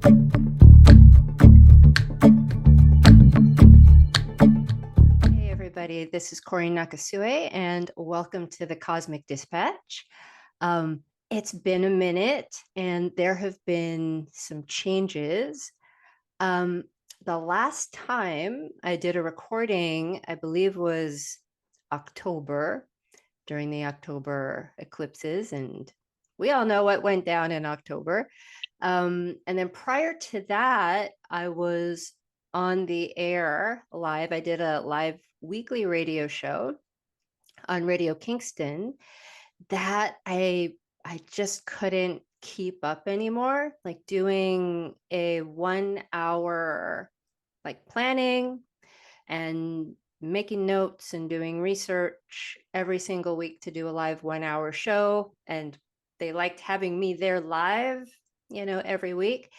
Hey everybody, this is Corey Nakasue and welcome to the Cosmic Dispatch. It's been a minute and there have been some changes. The last time I did a recording, I believe was October, during the October eclipses, and we all know what went down in October. And then prior to that, I was on the air live. I did a live weekly radio show on Radio Kingston that I just couldn't keep up anymore. Like doing a 1 hour like planning and making notes and doing research every single week to do a live 1 hour show. And they liked having me there live, every week.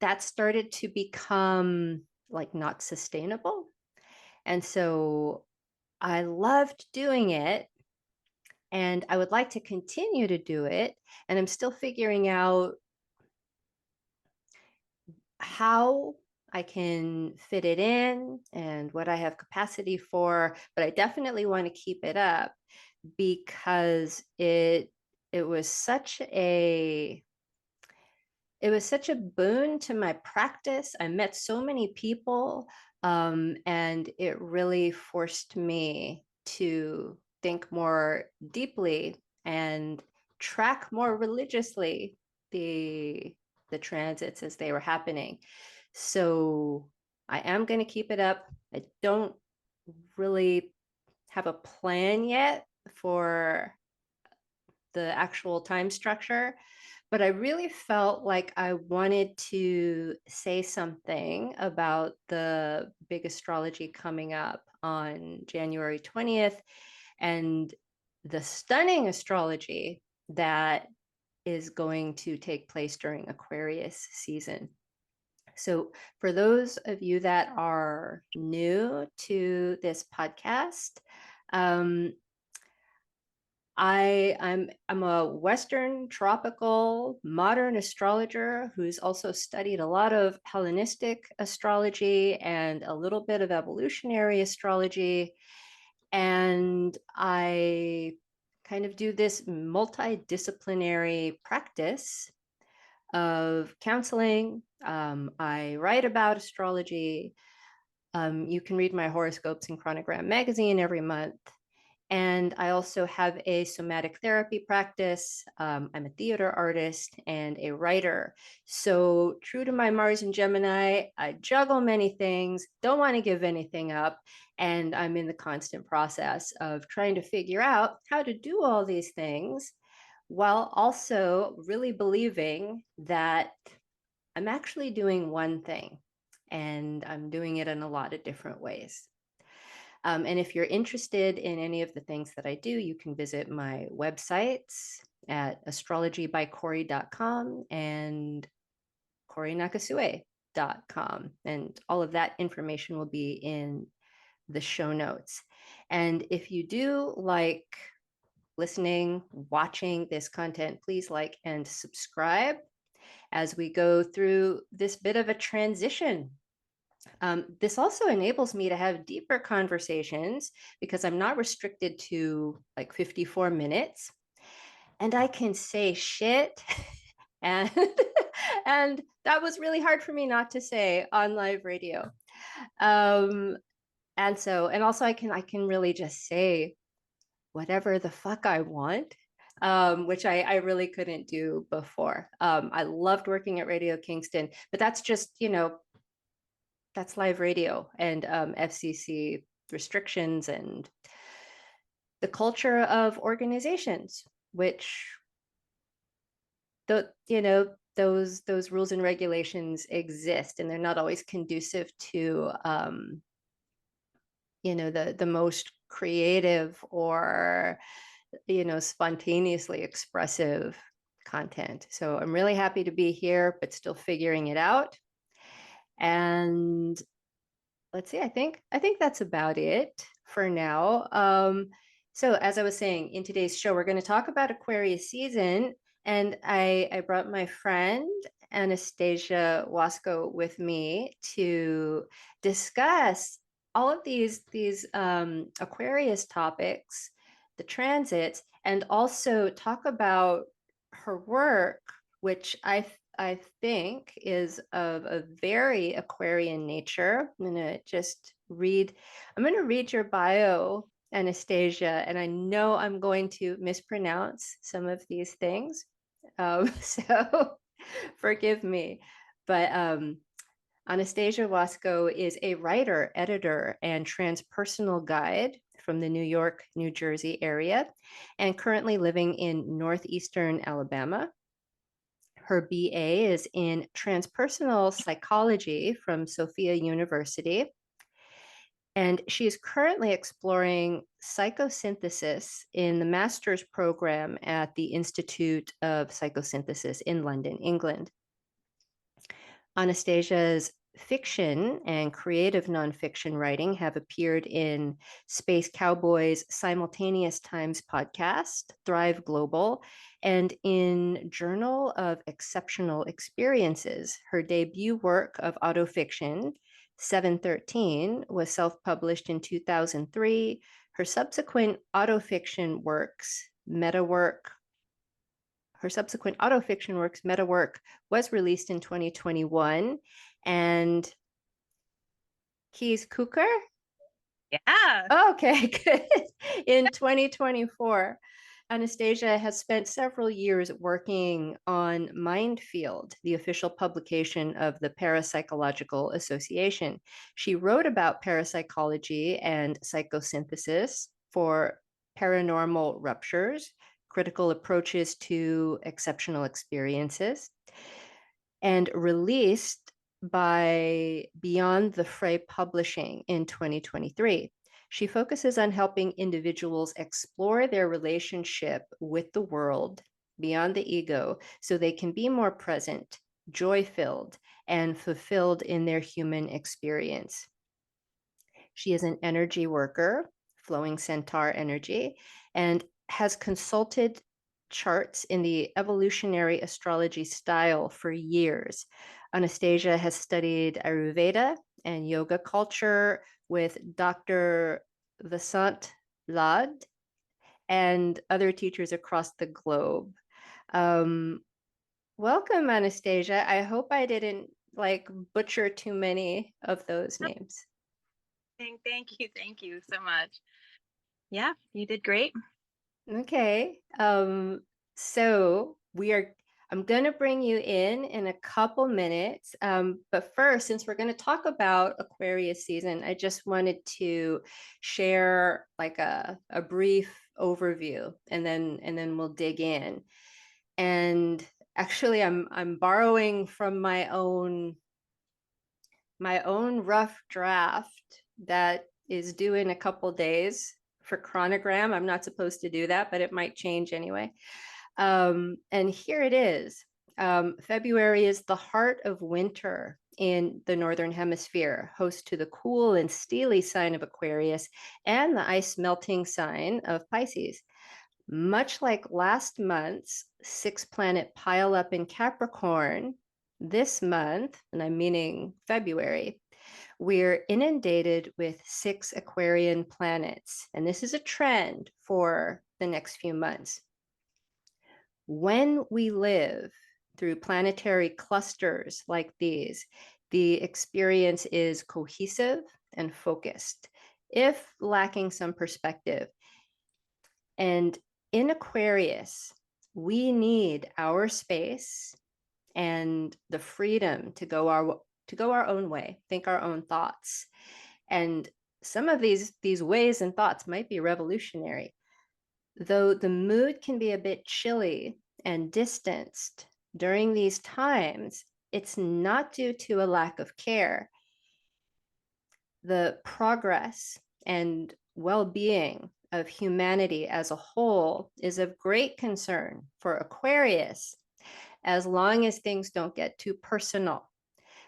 That started to become like not sustainable. And so I loved doing it and I would like to continue to do it. And I'm still figuring out how I can fit it in and what I have capacity for, but I definitely want to keep it up because it was such a boon to my practice. I met so many people, and it really forced me to think more deeply and track more religiously the transits as they were happening. So I am going to keep it up. I don't really have a plan yet for the actual time structure, but I really felt like I wanted to say something about the big astrology coming up on January 20th and the stunning astrology that is going to take place during Aquarius season. So, for those of you that are new to this podcast, um, I'm a Western tropical modern astrologer who's also studied a lot of Hellenistic astrology and a little bit of evolutionary astrology. And I kind of do this multidisciplinary practice of counseling. I write about astrology. You can read my horoscopes in Chronogram magazine every month. And I also have a somatic therapy practice. I'm a theater artist and a writer. So, true to my Mars and Gemini, I juggle many things, don't want to give anything up. And I'm in the constant process of trying to figure out how to do all these things while also really believing that I'm actually doing one thing and I'm doing it in a lot of different ways. And if you're interested in any of the things that I do, you can visit my websites at astrologybycorey.com and corynakasue.com. And all of that information will be in the show notes. And if you do like listening, watching this content, please like and subscribe as we go through this bit of a transition. This also enables me to have deeper conversations because I'm not restricted to like 54 minutes and I can say shit. And and that was really hard for me not to say on live radio. And also I can really just say whatever the fuck I want, which I really couldn't do before. I loved working at Radio Kingston, but that's just, that's live radio and FCC restrictions and the culture of organizations, which those rules and regulations exist, and they're not always conducive to the most creative or spontaneously expressive content. So I'm really happy to be here, but still figuring it out. And let's see, I think that's about it for now. So as I was saying, in today's show, we're going to talk about Aquarius season. And I brought my friend Anastasia Wasko with me to discuss all of these Aquarius topics, the transits, and also talk about her work, which I think is of a very Aquarian nature. I'm going to read your bio, Anastasia, and I know I'm going to mispronounce some of these things. So forgive me. But Anastasia Wasko is a writer, editor, and transpersonal guide from the New York, New Jersey area, and currently living in northeastern Alabama. Her BA is in transpersonal psychology from Sofia University. And she is currently exploring psychosynthesis in the master's program at the Institute of Psychosynthesis in London, England. Anastasia's fiction and creative nonfiction writing have appeared in Space Cowboys Simultaneous Times podcast, Thrive Global, and in Journal of Exceptional Experiences. Her debut work of autofiction, 713, was self-published in 2003. Her subsequent autofiction works, meta work, was released in 2021. And Keys Cooker? Yeah. Oh, okay, good. In 2024. Anastasia has spent several years working on Mindfield, the official publication of the Parapsychological Association. She wrote about parapsychology and psychosynthesis for Paranormal Ruptures, Critical Approaches to Exceptional Experiences, and released by Beyond the Fray Publishing in 2023. She focuses on helping individuals explore their relationship with the world beyond the ego so they can be more present, joy-filled, and fulfilled in their human experience. She is an energy worker, flowing centaur energy, and has consulted charts in the evolutionary astrology style for years. Anastasia has studied Ayurveda and yoga culture with Dr. Vasant Lad and other teachers across the globe. Welcome, Anastasia. I hope I didn't butcher too many of those names. Thank you so much. Yeah, you did great. Okay. So I'm going to bring you in a couple minutes. But first, since we're going to talk about Aquarius season, I just wanted to share like a brief overview, and then we'll dig in. And actually, I'm borrowing from my own rough draft that is due in a couple days for chronogram. I'm not supposed to do that, but it might change anyway. And here it is. February is the heart of winter in the Northern Hemisphere, host to the cool and steely sign of Aquarius and the ice melting sign of Pisces. Much like last month's 6-planet pile up in Capricorn, this month, and I'm meaning February, we're inundated with 6 Aquarian planets. And this is a trend for the next few months. When we live through planetary clusters like these, the experience is cohesive and focused, if lacking some perspective. And in Aquarius, we need our space and the freedom to go our own way, think our own thoughts. And some of these ways and thoughts might be revolutionary. Though the mood can be a bit chilly and distanced during these times, it's not due to a lack of care. The progress and well-being of humanity as a whole is of great concern for Aquarius, as long as things don't get too personal.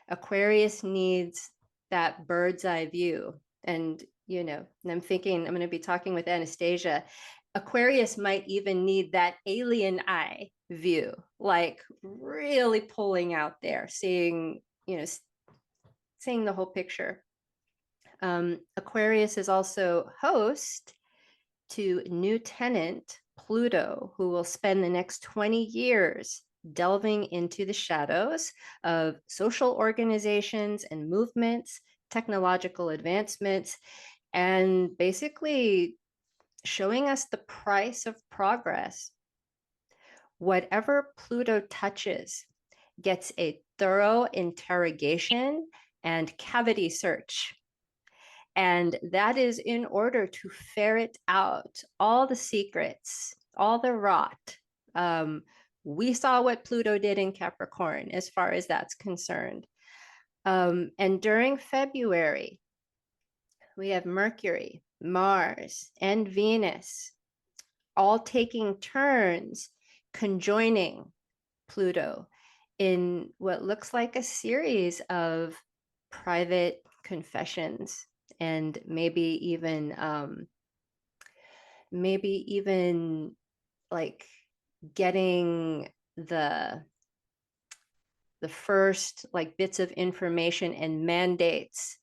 Aquarius needs that bird's eye view. And, I'm thinking I'm going to be talking with Anastasia, Aquarius might even need that alien eye view, like really pulling out there, seeing, seeing the whole picture. Aquarius is also host to new tenant Pluto, who will spend the next 20 years delving into the shadows of social organizations and movements, technological advancements, and basically showing us the price of progress. Whatever Pluto touches gets a thorough interrogation and cavity search. And that is in order to ferret out all the secrets, all the rot. We saw what Pluto did in Capricorn as far as that's concerned. And during February, we have Mercury, Mars, and Venus all taking turns conjoining Pluto in what looks like a series of private confessions and maybe even like getting the first like bits of information and mandates,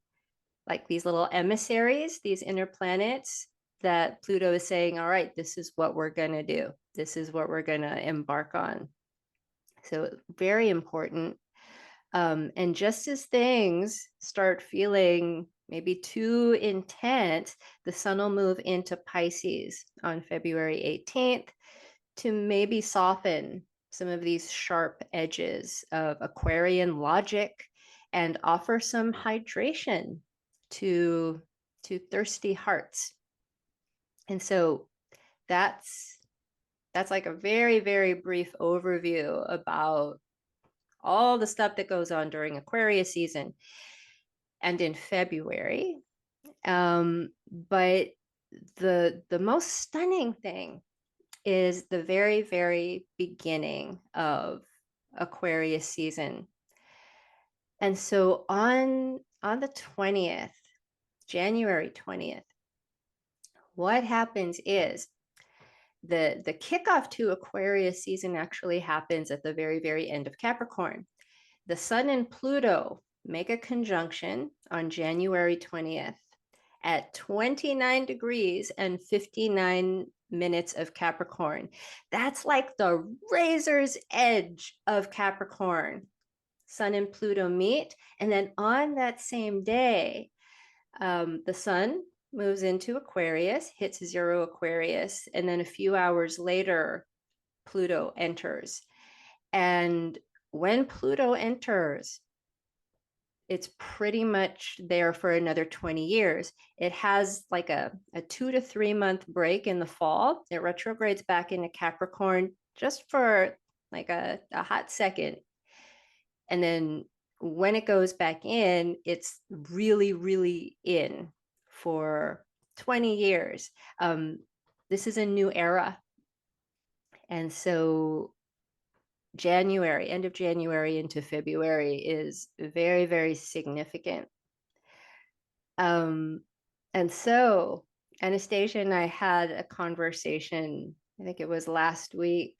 like these little emissaries, these inner planets that Pluto is saying, all right, this is what we're going to do. This is what we're going to embark on. So very important. And just as things start feeling maybe too intense, the sun will move into Pisces on February 18th to maybe soften some of these sharp edges of Aquarian logic and offer some hydration to thirsty hearts. And so that's like a very, very brief overview about all the stuff that goes on during Aquarius season and in February. But the most stunning thing is the very, very beginning of Aquarius season. And so on the 20th, January 20th, what happens is the kickoff to Aquarius season actually happens at the very, very end of Capricorn. The Sun and Pluto make a conjunction on January 20th at 29 degrees and 59 minutes of Capricorn. That's like the razor's edge of Capricorn. Sun and Pluto meet. And then on that same day, the Sun moves into Aquarius, hits 0 Aquarius, and then a few hours later, Pluto enters. And when Pluto enters, it's pretty much there for another 20 years. It has like a 2 to 3 month break in the fall. It retrogrades back into Capricorn just for like a hot second. And then when it goes back in, it's really, really in for 20 years. This is a new era. And so January, end of January into February is very, very significant. And so Anastasia and I had a conversation, I think it was last week,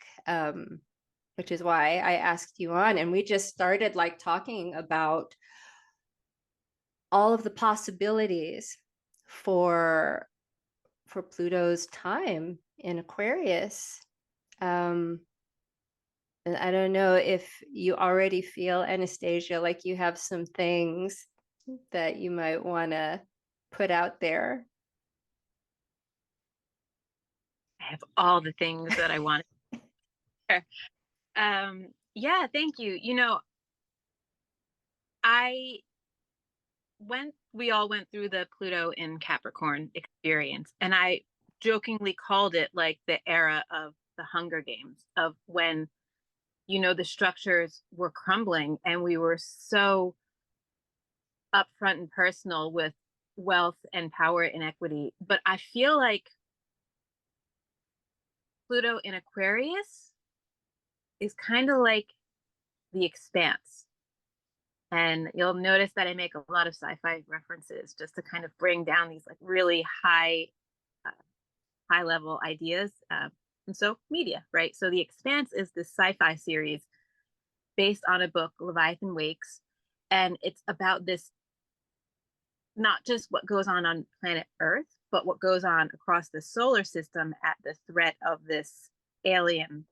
which is why I asked you on, and we just started like talking about all of the possibilities for Pluto's time in Aquarius. And I don't know if you already feel, Anastasia, like you have some things that you might want to put out there. I have all the things that I want. Yeah, thank you. We all went through the Pluto in Capricorn experience, and I jokingly called it like the era of the Hunger Games, of when, the structures were crumbling and we were so upfront and personal with wealth and power inequity. But I feel like Pluto in Aquarius is kind of like the expanse. And you'll notice that I make a lot of sci-fi references just to kind of bring down these like really high high level ideas. And so media, right? So The Expanse is this sci-fi series based on a book, Leviathan Wakes, and it's about this, not just what goes on planet Earth, but what goes on across the solar system at the threat of this alien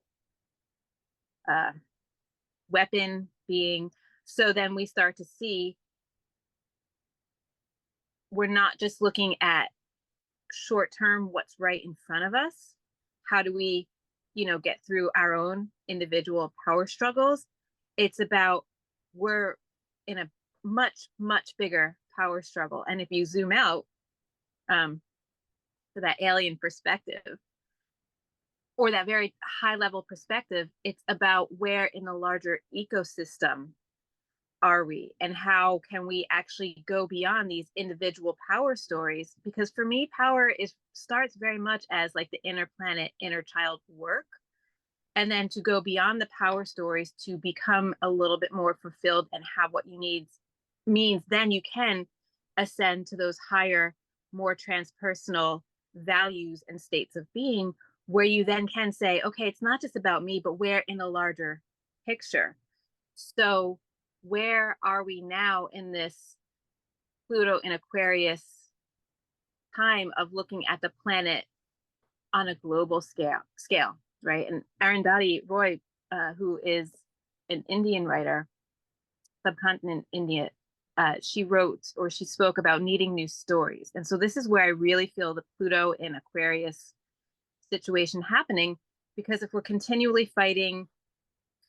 uh, weapon being. So then we start to see we're not just looking at short term what's right in front of us. How do we, get through our own individual power struggles? It's about we're in a much, much bigger power struggle. And if you zoom out to that alien perspective, or that very high level perspective, it's about where in the larger ecosystem are we, and how can we actually go beyond these individual power stories? Because for me, power starts very much as like the inner planet, inner child work, and then to go beyond the power stories to become a little bit more fulfilled and have what you need means then you can ascend to those higher, more transpersonal values and states of being, where you then can say, okay, it's not just about me, but where in the larger picture. So where are we now in this Pluto in Aquarius time of looking at the planet on a global scale, right? And Arundhati Roy, who is an Indian writer, subcontinent India, she spoke about needing new stories. And so this is where I really feel the Pluto in Aquarius situation happening, because if we're continually fighting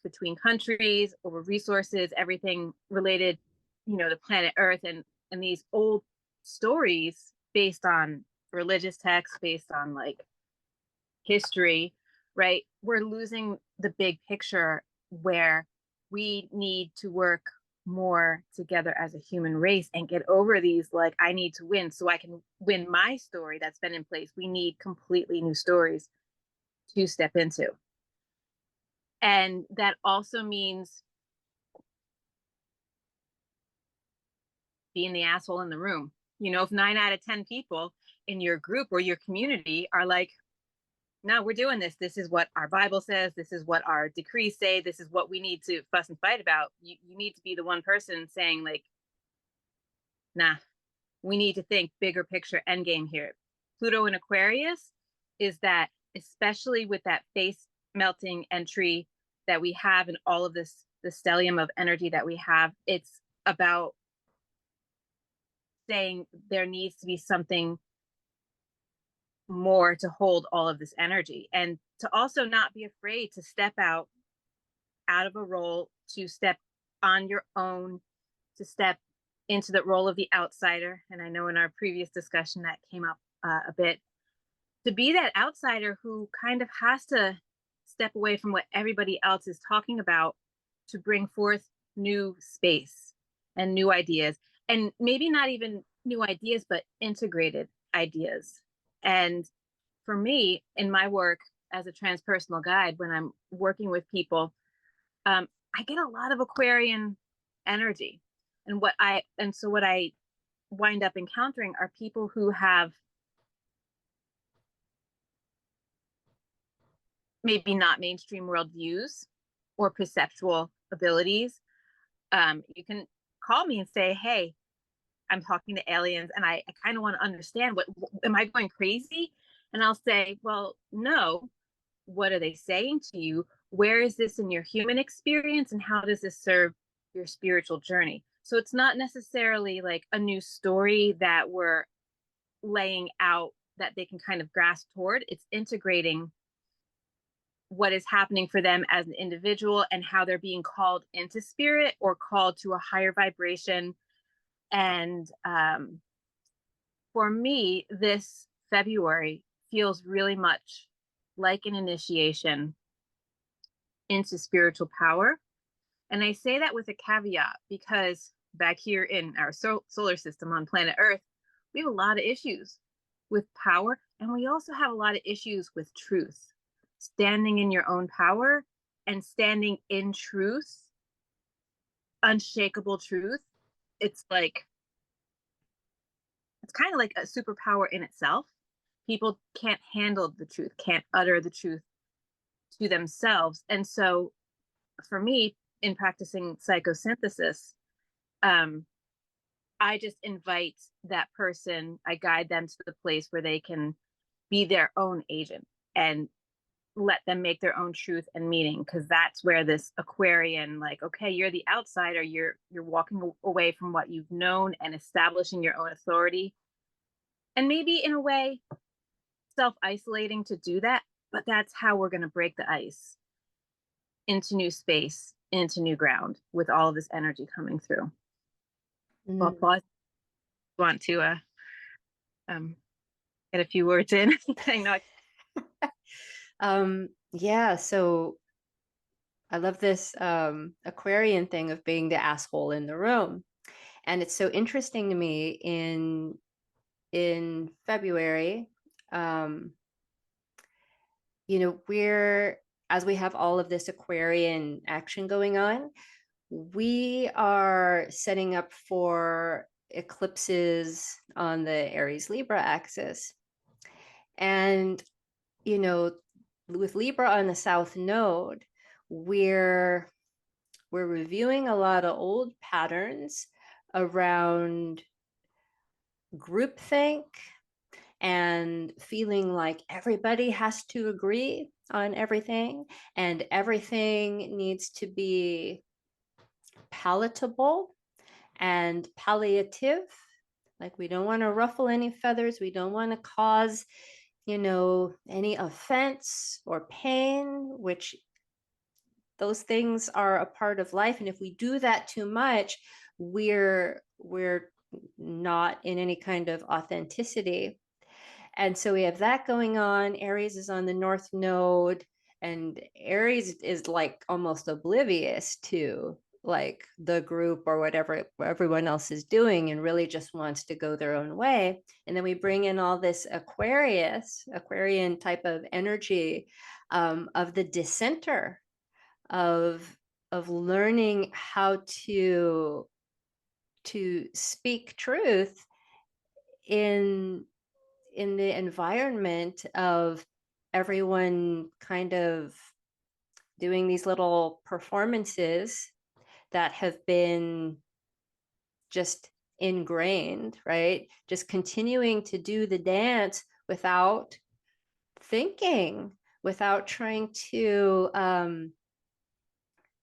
between countries over resources, everything related, to planet Earth, and these old stories based on religious texts, based on like history, right? We're losing the big picture, where we need to work more together as a human race and get over these, like, I need to win so I can win my story that's been in place. We need completely new stories to step into. And that also means being the asshole in the room. If 9 out of 10 people in your group or your community are like, no, we're doing this. This is what our Bible says. This is what our decrees say. This is what we need to fuss and fight about. You need to be the one person saying like, nah, we need to think bigger picture end game here. Pluto in Aquarius is that, especially with that face melting entry that we have in all of this, the stellium of energy that we have, it's about saying there needs to be something more to hold all of this energy, and to also not be afraid to step out of a role, to step on your own, to step into the role of the outsider. And I know in our previous discussion that came up a bit, to be that outsider who kind of has to step away from what everybody else is talking about to bring forth new space and new ideas, and maybe not even new ideas, but integrated ideas. And for me, in my work as a transpersonal guide, when I'm working with people, I get a lot of Aquarian energy. And what I wind up encountering are people who have maybe not mainstream worldviews or perceptual abilities. You can call me and say, hey, I'm talking to aliens and I kind of want to understand, what am I going crazy? And I'll say, well, no, what are they saying to you? Where is this in your human experience? And how does this serve your spiritual journey? So it's not necessarily like a new story that we're laying out that they can kind of grasp toward. It's integrating what is happening for them as an individual and how they're being called into spirit or called to a higher vibration. And for me, this February feels really much like an initiation into spiritual power. And I say that with a caveat, because back here in our solar system on planet Earth, we have a lot of issues with power, and we also have a lot of issues with truth. Standing in your own power and standing in truth, unshakable truth. It's kind of like a superpower in itself. people can't handle the truth, can't utter the truth to themselves. And so for me, in practicing psychosynthesis, um, I just invite that person, I guide them to the place where they can be their own agent and let them make their own truth and meaning, because that's where this Aquarian, like, okay, you're the outsider, you're walking away from what you've known and establishing your own authority, and maybe in a way self-isolating to do that, but that's how we're going to break the ice into new space, into new ground, with all of this energy coming through. Well, applause. Want to um get a few words in? I know. Yeah, so I love this Aquarian thing of being the asshole in the room. And it's so interesting to me in February, as we have all of this Aquarian action going on, we are setting up for eclipses on the Aries Libra axis. And, with Libra on the South Node, we're reviewing a lot of old patterns around groupthink and feeling like everybody has to agree on everything and everything needs to be palatable and palliative. Like, we don't want to ruffle any feathers. We don't want to cause, any offense or pain, which those things are a part of life. And if we do that too much, we're not in any kind of authenticity. And so we have that going on. Aries is on the North Node, and Aries is like almost oblivious to like the group or whatever everyone else is doing and really just wants to go their own way. And then we bring in all this Aquarian type of energy, of the dissenter, of learning how to speak truth in the environment of everyone kind of doing these little performances that have been just ingrained, right? Just continuing to do the dance without thinking, without trying to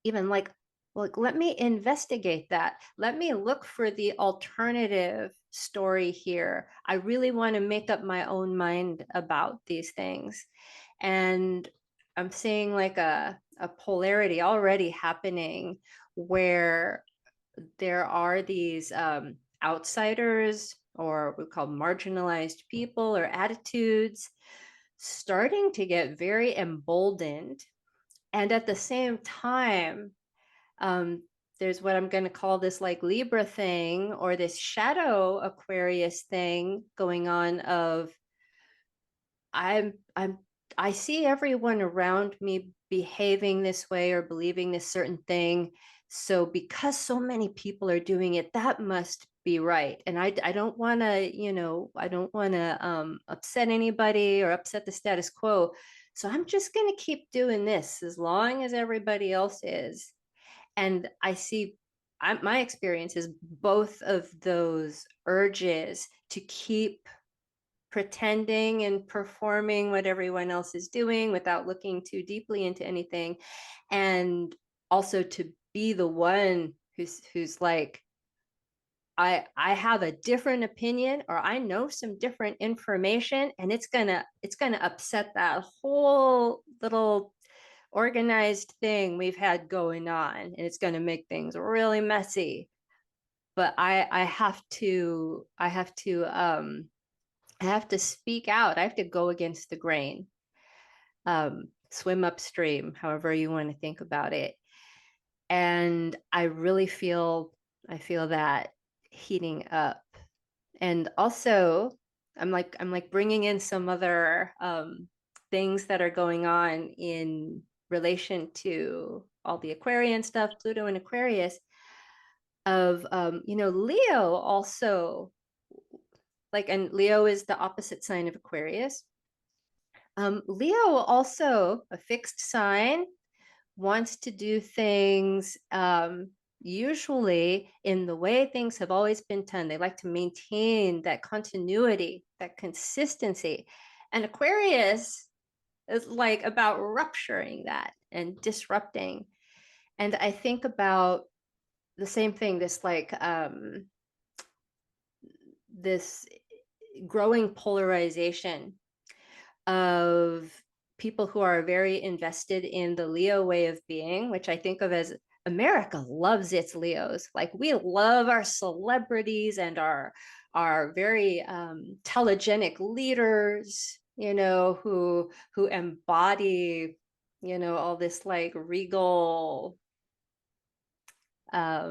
even like, let me investigate that. Let me look for the alternative story here. I really want to make up my own mind about these things. And I'm seeing like a polarity already happening where there are these outsiders, or we call marginalized people, or attitudes starting to get very emboldened. And at the same time, there's what I'm going to call this like Libra thing, or this shadow Aquarius thing going on of I see everyone around me behaving this way or believing this certain thing. So because so many people are doing it, that must be right. And I don't want to, I don't want to upset anybody or upset the status quo. So I'm just going to keep doing this as long as everybody else is. And I see my experience is both of those urges to keep pretending and performing what everyone else is doing without looking too deeply into anything, and also to be the one who's like, I have a different opinion, or I know some different information, and it's gonna upset that whole little organized thing we've had going on, and it's going to make things really messy. But I have to speak out. I have to go against the grain, swim upstream, however you want to think about it. And I really feel that heating up. And also, I'm like bringing in some other things that are going on in relation to all the Aquarian stuff, Pluto and Aquarius, of Leo also, like, and Leo is the opposite sign of Aquarius. Leo, also a fixed sign, wants to do things usually in the way things have always been done. They like to maintain that continuity, that consistency. And Aquarius is like about rupturing that and disrupting. And I think about the same thing, this like this growing polarization of people who are very invested in the Leo way of being, which I think of as America loves its Leos. Like, we love our celebrities and our very telegenic leaders, you know, who embody, you know, all this like regal, I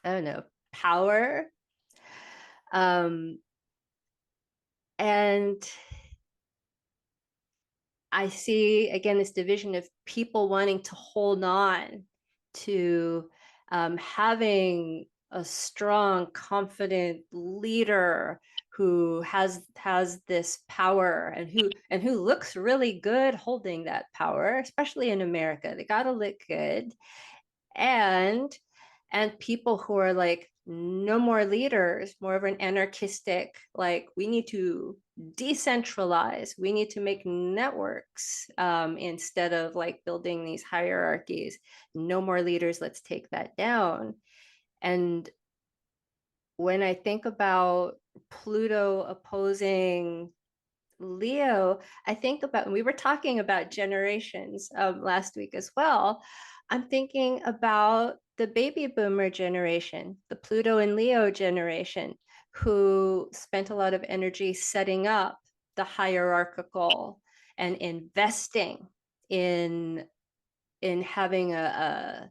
don't know, power. And I see again this division of people wanting to hold on to having a strong, confident leader who has this power and who looks really good holding that power, especially in America. They got to look good. And people who are like, no more leaders, more of an anarchistic, like, we need to decentralize, we need to make networks instead of like building these hierarchies. No more leaders, let's take that down. And when I think about Pluto opposing Leo, I think about, and we were talking about generations last week as well. I'm thinking about the baby boomer generation, the Pluto and Leo generation, who spent a lot of energy setting up the hierarchical and investing in having a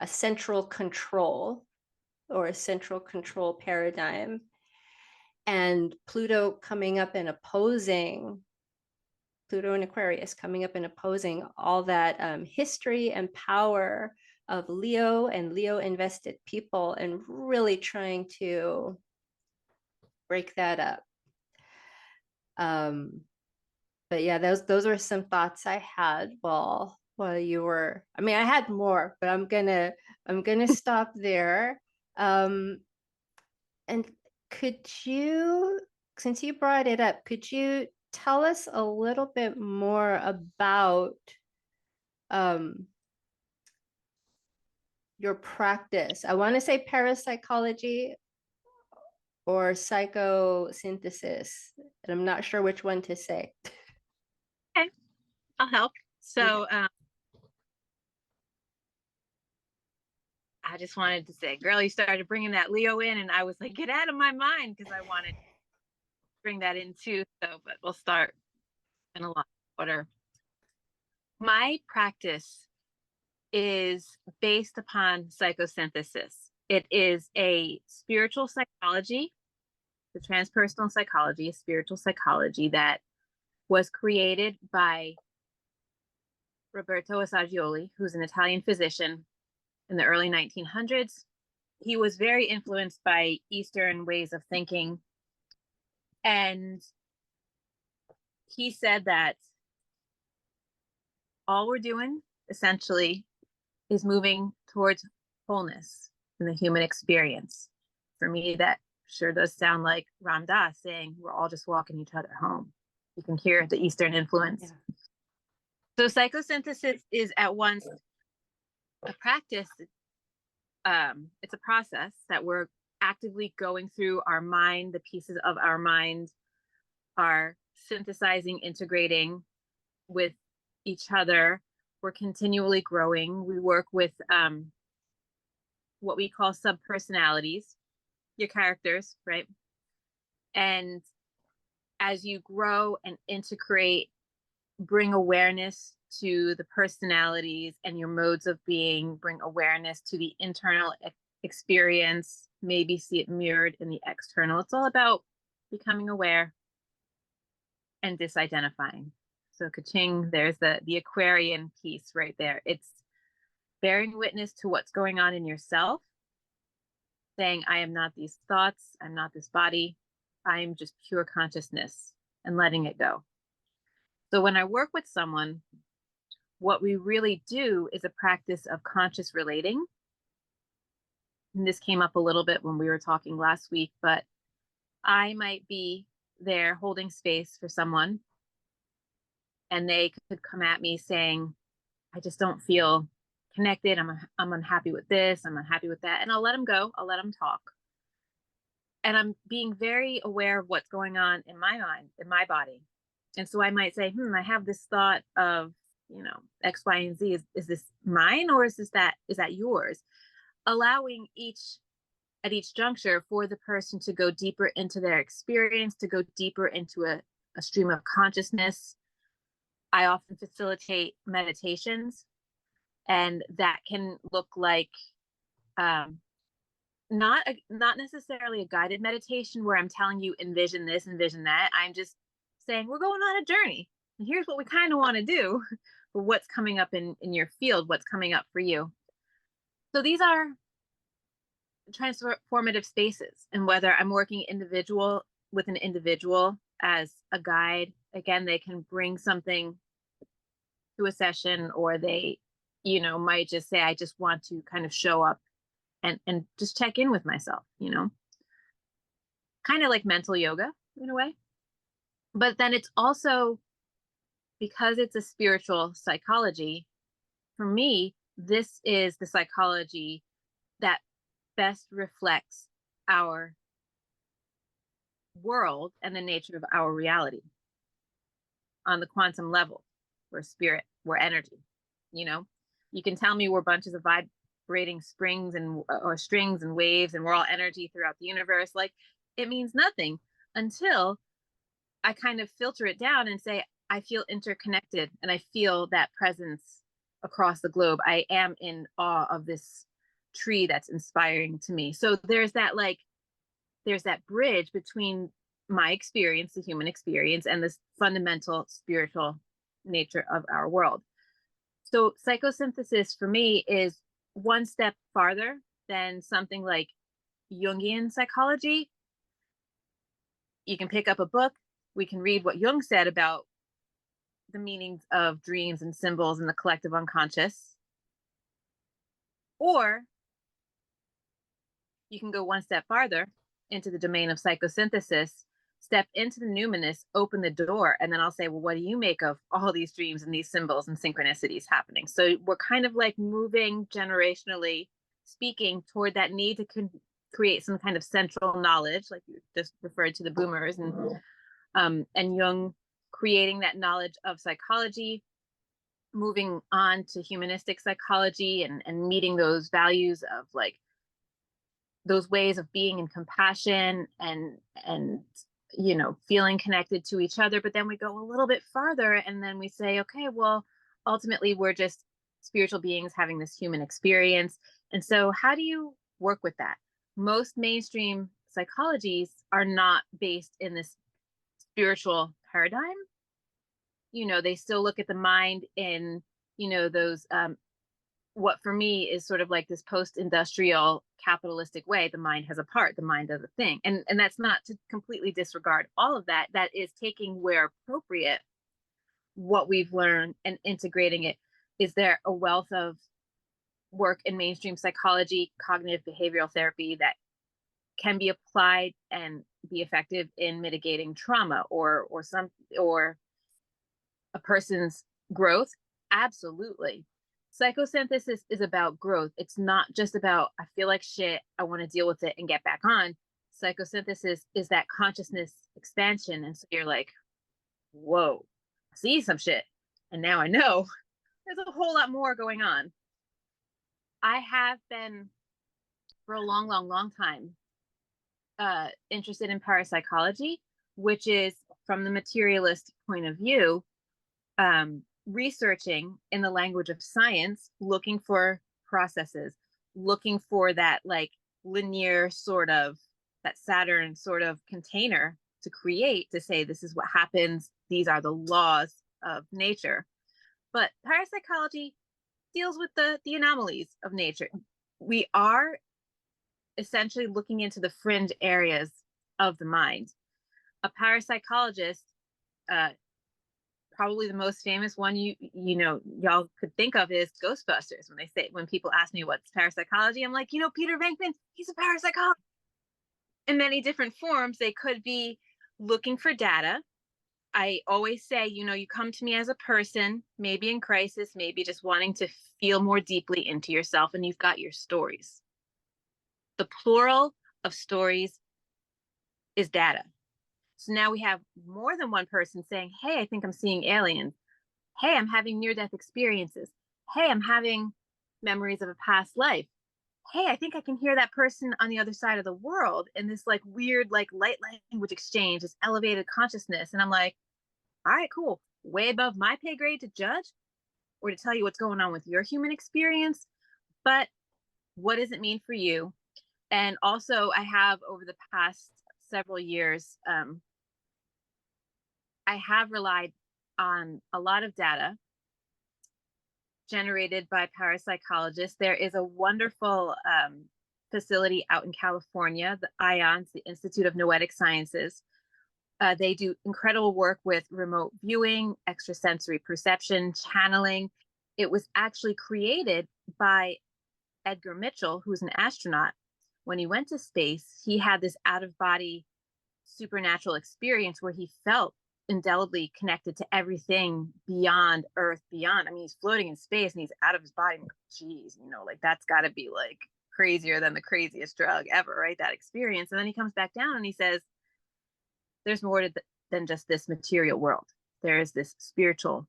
central control, or a central control paradigm. And Pluto coming up and opposing, Pluto and Aquarius coming up and opposing all that history and power of Leo and Leo invested people, and really trying to break that up. But yeah, those were some thoughts I had while you were, I mean, I had more, but I'm gonna stop there. And could you, since you brought it up, could you tell us a little bit more about your practice? I want to say parapsychology or psychosynthesis, and I'm not sure which one to say. Okay, I'll help. So I just wanted to say, girl, you started bringing that Leo in, and I was like, get out of my mind, because I wanted to bring that in too. So, but we'll start in a lot of order. My practice is based upon psychosynthesis. It is a spiritual psychology, the transpersonal psychology, a spiritual psychology that was created by Roberto Assagioli, who's an Italian physician in the early 1900s. He was very influenced by Eastern ways of thinking. And he said that all we're doing essentially is moving towards wholeness in the human experience. For me, that sure does sound like Ram Dass saying we're all just walking each other home. You can hear the Eastern influence. Yeah. So psychosynthesis is at once a practice. It's a process that we're actively going through our mind, the pieces of our mind are synthesizing, integrating with each other. We're continually growing. We work with what we call subpersonalities, your characters, right? And as you grow and integrate, bring awareness to the personalities and your modes of being, bring awareness to the internal experience, maybe see it mirrored in the external. It's all about becoming aware and disidentifying. So ka-ching, there's the Aquarian piece right there. It's bearing witness to what's going on in yourself saying, I am not these thoughts, I'm not this body, I am just pure consciousness, and letting it go. So when I work with someone, what we really do is a practice of conscious relating. And this came up a little bit when we were talking last week, but I might be there holding space for someone, and they could come at me saying, I just don't feel connected. I'm unhappy with this. I'm unhappy with that. And I'll let them go. I'll let them talk. And I'm being very aware of what's going on in my mind, in my body. And so I might say, I have this thought of, X, Y, and Z. Is this mine, or is that yours? Allowing at each juncture for the person to go deeper into their experience, to go deeper into a stream of consciousness. I often facilitate meditations, and that can look like not necessarily a guided meditation where I'm telling you envision this, envision that. I'm just saying we're going on a journey, and here's what we kind of want to do for what's coming up in your field, what's coming up for you. So these are transformative spaces, and whether I'm working with an individual as a guide, again, they can bring something to a session, or they might just say, I just want to kind of show up and just check in with myself, kind of like mental yoga in a way. But then it's also, because it's a spiritual psychology, for me, this is the psychology that best reflects our world and the nature of our reality. On the quantum level, we're spirit, we're energy. You can tell me we're bunches of vibrating springs or strings and waves, and we're all energy throughout the universe. Like, it means nothing until I kind of filter it down and say, I feel interconnected, and I feel that presence across the globe. I am in awe of this tree that's inspiring to me. So there's that bridge between my experience, the human experience, and this fundamental spiritual nature of our world. So psychosynthesis for me is one step farther than something like Jungian psychology. You can pick up a book. We can read what Jung said about the meanings of dreams and symbols in the collective unconscious. Or you can go one step farther into the domain of psychosynthesis, step into the numinous, open the door, and then I'll say, well, what do you make of all these dreams and these symbols and synchronicities happening? So we're kind of like moving generationally speaking toward that need to create some kind of central knowledge, like you just referred to the boomers, and Jung creating that knowledge of psychology, moving on to humanistic psychology, and meeting those values of like those ways of being and compassion and feeling connected to each other. But then we go a little bit farther, and then we say, okay, well, ultimately we're just spiritual beings having this human experience. And so how do you work with that? Most mainstream psychologies are not based in this spiritual paradigm. They still look at the mind in those what for me is sort of like this post-industrial capitalistic way. The mind has a part, the mind does a thing. And that's not to completely disregard all of that. That is taking, where appropriate, what we've learned and integrating it. Is there a wealth of work in mainstream psychology, cognitive behavioral therapy, that can be applied and be effective in mitigating trauma or a person's growth? Absolutely. Psychosynthesis is about growth. It's not just about, I feel like shit, I want to deal with it and get back on. Psychosynthesis is that consciousness expansion. And so you're like, whoa, I see some shit. And now I know there's a whole lot more going on. I have been, for a long, long, long time, interested in parapsychology, which is, from the materialist point of view, researching in the language of science, looking for processes, looking for that like linear sort of, that Saturn sort of container to create, to say this is what happens, these are the laws of nature. But parapsychology deals with the anomalies of nature. We are essentially looking into the fringe areas of the mind. A parapsychologist, probably the most famous one y'all could think of is Ghostbusters. When people ask me what's parapsychology, I'm like, Peter Venkman, he's a parapsychologist. In many different forms, they could be looking for data. I always say, you come to me as a person, maybe in crisis, maybe just wanting to feel more deeply into yourself, and you've got your stories. The plural of stories is data. So now we have more than one person saying, hey, I think I'm seeing aliens. Hey, I'm having near-death experiences. Hey, I'm having memories of a past life. Hey, I think I can hear that person on the other side of the world in this like weird, like light language exchange, this elevated consciousness. And I'm like, all right, cool. Way above my pay grade to judge or to tell you what's going on with your human experience. But what does it mean for you? And also, I have over the past several years, I have relied on a lot of data generated by parapsychologists. There is a wonderful facility out in California, the IONS, the Institute of Noetic Sciences. They do incredible work with remote viewing, extrasensory perception, channeling. It was actually created by Edgar Mitchell, who's an astronaut. When he went to space, he had this out-of-body supernatural experience where he felt indelibly connected to everything beyond Earth, beyond. I mean, he's floating in space and he's out of his body. Geez, like that's got to be like crazier than the craziest drug ever, right? That experience. And then he comes back down and he says, there's more than just this material world. There is this spiritual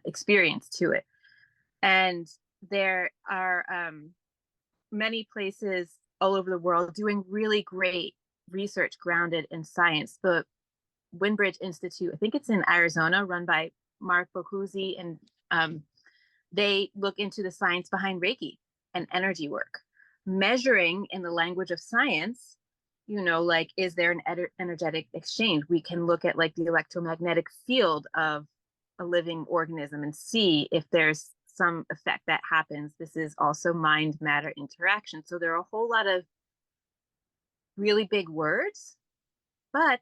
experience to it. And there are many places all over the world doing really great research grounded in science. The Windbridge Institute, I think it's in Arizona, run by Mark Boccuzzi, and they look into the science behind Reiki and energy work, measuring in the language of science, like, is there an energetic exchange? We can look at like the electromagnetic field of a living organism and see if there's some effect that happens. This is also mind matter interaction. So there are a whole lot of really big words, but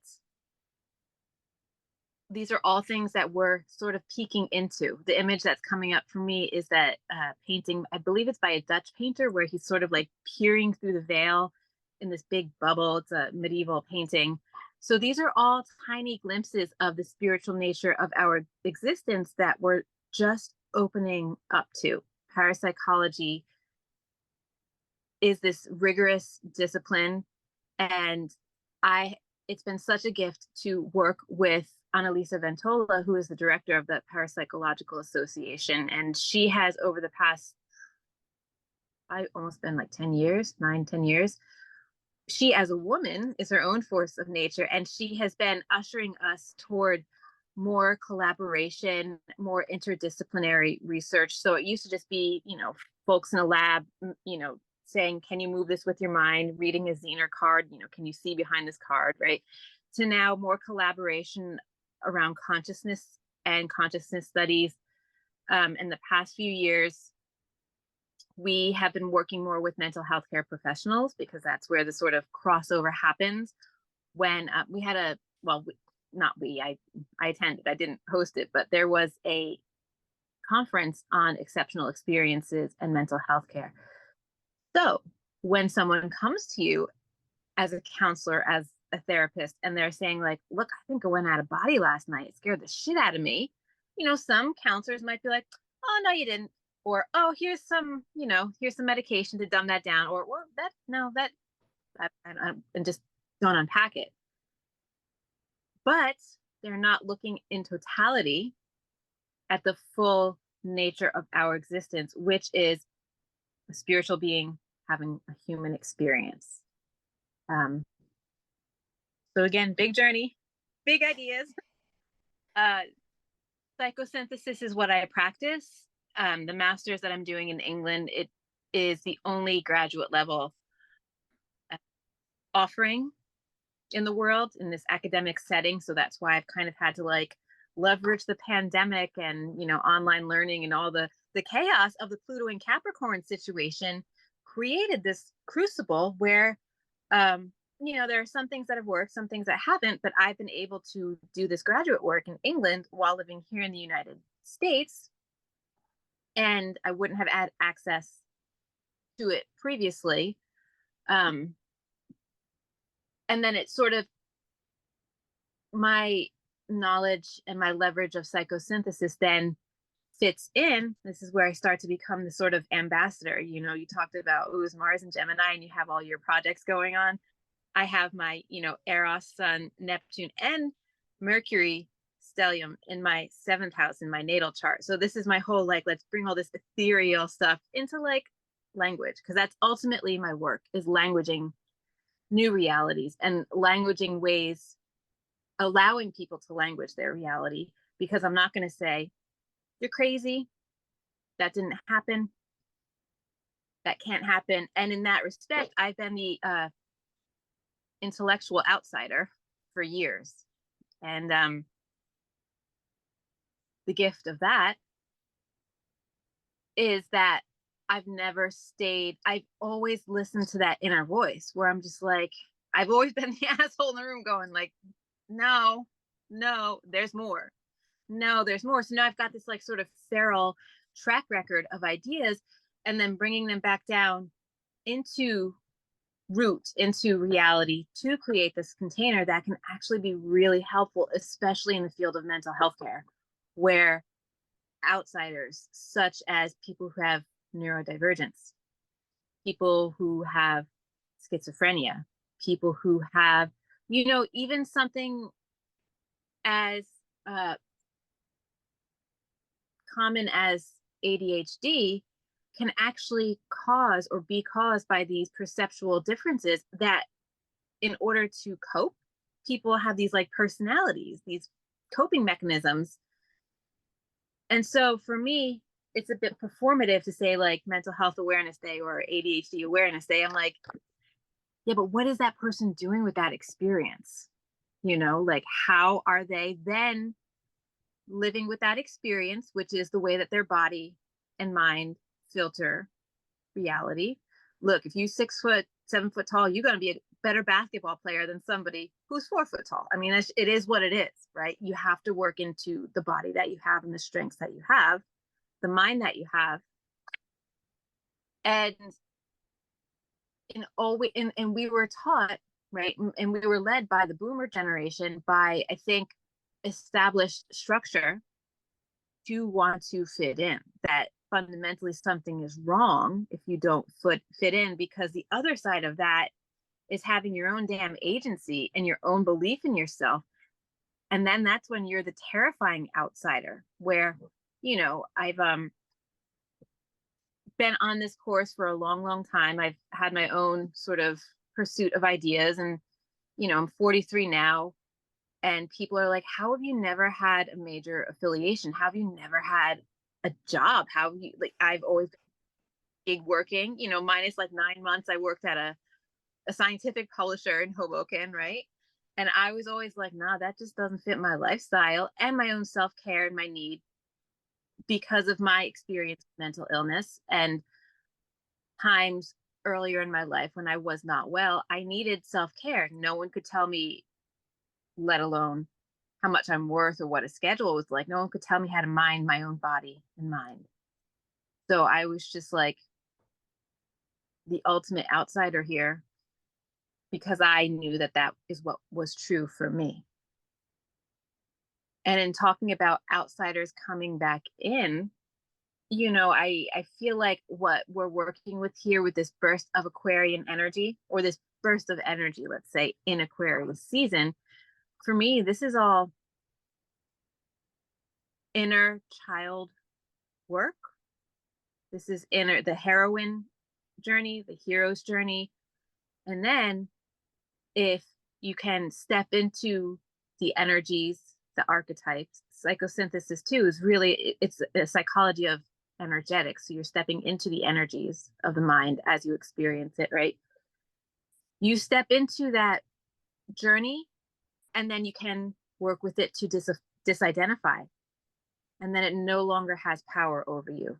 these are all things that we're sort of peeking into. The image that's coming up for me is that painting, I believe it's by a Dutch painter, where he's sort of like peering through the veil in this big bubble. It's a medieval painting. So these are all tiny glimpses of the spiritual nature of our existence that we're just opening up to. Parapsychology is this rigorous discipline, and it's been such a gift to work with Annalisa Ventola, who is the director of the Parapsychological Association. And she has, over the past, I've almost been like 10 years, 10 years. She, as a woman, is her own force of nature. And she has been ushering us toward more collaboration, more interdisciplinary research. So it used to just be, folks in a lab, saying, can you move this with your mind? Reading a Zener card, can you see behind this card, right? To now more collaboration around consciousness and consciousness studies. In the past few years, we have been working more with mental health care professionals, because that's where the sort of crossover happens. When we had I attended, I didn't host it, but there was a conference on exceptional experiences and mental health care. So when someone comes to you as a counselor, as a therapist, and they're saying like, look, I think I went out of body last night. It scared the shit out of me. Some counselors might be like, oh, no, you didn't. Or, oh, here's some medication to dumb that down. Or, well, and just don't unpack it. But they're not looking in totality at the full nature of our existence, which is a spiritual being having a human experience. So again, big journey, big ideas. Psychosynthesis is what I practice. The master's that I'm doing in England, it is the only graduate level offering in the world in this academic setting. So that's why I've kind of had to like leverage the pandemic and, online learning and all the chaos of the Pluto and Capricorn situation created this crucible where, there are some things that have worked, some things that haven't, but I've been able to do this graduate work in England while living here in the United States, and I wouldn't have had access to it previously. And then it's sort of my knowledge and my leverage of psychosynthesis then fits in. This is where I start to become the sort of ambassador. You talked about, it was Mars and Gemini, and you have all your projects going on. I have my, Eros, Sun, Neptune, and Mercury stellium in my 7th house in my natal chart. So this is my whole, like, let's bring all this ethereal stuff into like language, because that's ultimately my work, is languaging new realities and languaging ways, allowing people to language their reality, because I'm not going to say, you're crazy, that didn't happen, that can't happen. And in that respect, I've been the intellectual outsider for years. And the gift of that is that I've never stayed, I've always listened to that inner voice where I'm just like, I've always been the asshole in the room going like, no, there's more. No, there's more. So now I've got this like sort of feral track record of ideas, and then bringing them back down into root, into reality, to create this container that can actually be really helpful, especially in the field of mental health care, where outsiders, such as people who have neurodivergence, people who have schizophrenia, people who have, even something as common as ADHD can actually cause or be caused by these perceptual differences, that in order to cope, people have these like personalities, these coping mechanisms. And so for me, it's a bit performative to say like Mental Health Awareness Day or ADHD Awareness Day. I'm like, yeah, but what is that person doing with that experience? Like, how are they then living with that experience, which is the way that their body and mind filter reality. Look, if you 6 foot, 7 foot tall, you're going to be a better basketball player than somebody who's 4 foot tall. I mean, it is what it is, right? You have to work into the body that you have and the strengths that you have, the mind that you have. And we were taught, right? And we were led by the boomer generation, by, I think, established structure, to want to fit in, that fundamentally something is wrong if you don't fit in, because the other side of that is having your own damn agency and your own belief in yourself. And then that's when you're the terrifying outsider, where, I've been on this course for a long time. I've had my own sort of pursuit of ideas, and, I'm 43 now. And people are like, how have you never had a major affiliation? How have you never had a job? How have you, like, I've always been gig working, minus like 9 months I worked at a scientific publisher in Hoboken, right? And I was always like, nah, that just doesn't fit my lifestyle and my own self-care and my need, because of my experience with mental illness and times earlier in my life when I was not well. I needed self-care. No one could tell me, let alone how much I'm worth or what a schedule was like. No one could tell me how to mind my own body and mind. So I was just like the ultimate outsider here, because I knew that that is what was true for me. And in talking about outsiders coming back in, I feel like what we're working with here, with this burst of Aquarian energy, or this burst of energy, let's say, in Aquarius season, for me, this is all inner child work. This is the heroine journey, the hero's journey. And then if you can step into the energies, the archetypes, psychosynthesis too is really, it's a psychology of energetics. So you're stepping into the energies of the mind as you experience it, right? You step into that journey, and then you can work with it to disidentify. And then it no longer has power over you.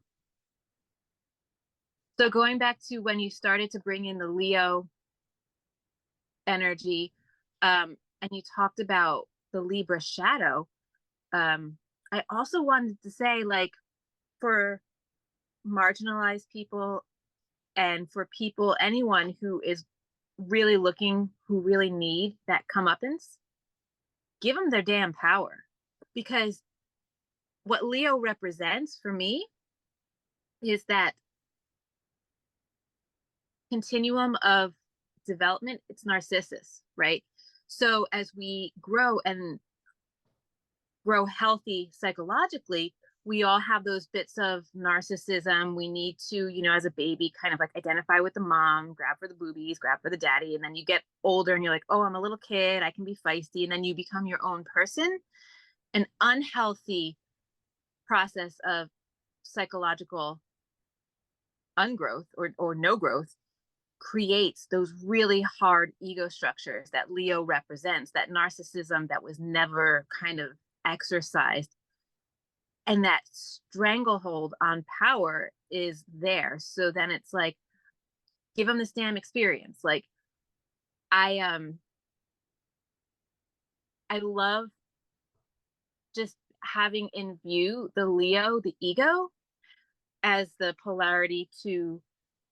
So going back to when you started to bring in the Leo energy, and you talked about the Libra shadow, I also wanted to say, like, for marginalized people and for people, anyone who is really looking, who really need that comeuppance, give them their damn power. Because what Leo represents for me is that continuum of development. It's Narcissus, right? So as we grow and grow healthy psychologically, we all have those bits of narcissism. We need to, as a baby, kind of like identify with the mom, grab for the boobies, grab for the daddy. And then you get older and you're like, oh, I'm a little kid. I can be feisty. And then you become your own person. An unhealthy process of psychological ungrowth or no growth creates those really hard ego structures that Leo represents, that narcissism that was never kind of exercised. And that stranglehold on power is there. So then it's like, give them this damn experience. Like, I I love just having in view the Leo, the ego, as the polarity to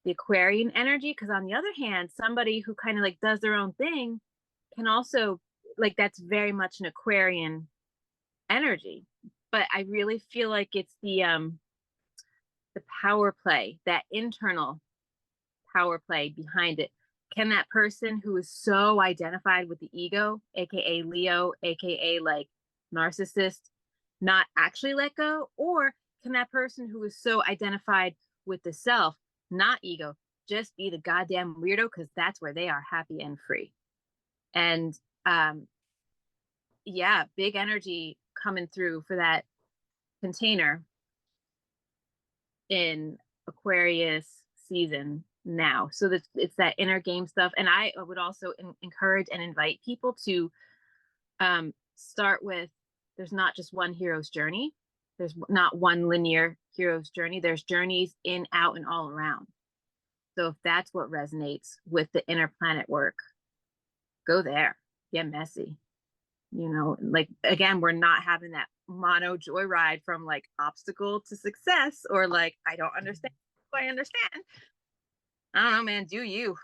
the Aquarian energy. Because on the other hand, somebody who kind of like does their own thing can also, like, that's very much an Aquarian energy. But I really feel like it's the power play, that internal power play behind it. Can that person who is so identified with the ego, aka Leo, aka like narcissist, not actually let go? Or can that person who is so identified with the self, not ego, just be the goddamn weirdo? Because that's where they are happy and free. And yeah, big energy coming through for that container in Aquarius season now. So that it's that inner game stuff. And I would also encourage and invite people to start with, there's not just one hero's journey. There's not one linear hero's journey. There's journeys in, out, and all around. So if that's what resonates with the inner planet work, go there, get messy. Like, again, we're not having that mono joyride from like obstacle to success, or like, I don't understand. I understand. I don't know, man. Do you?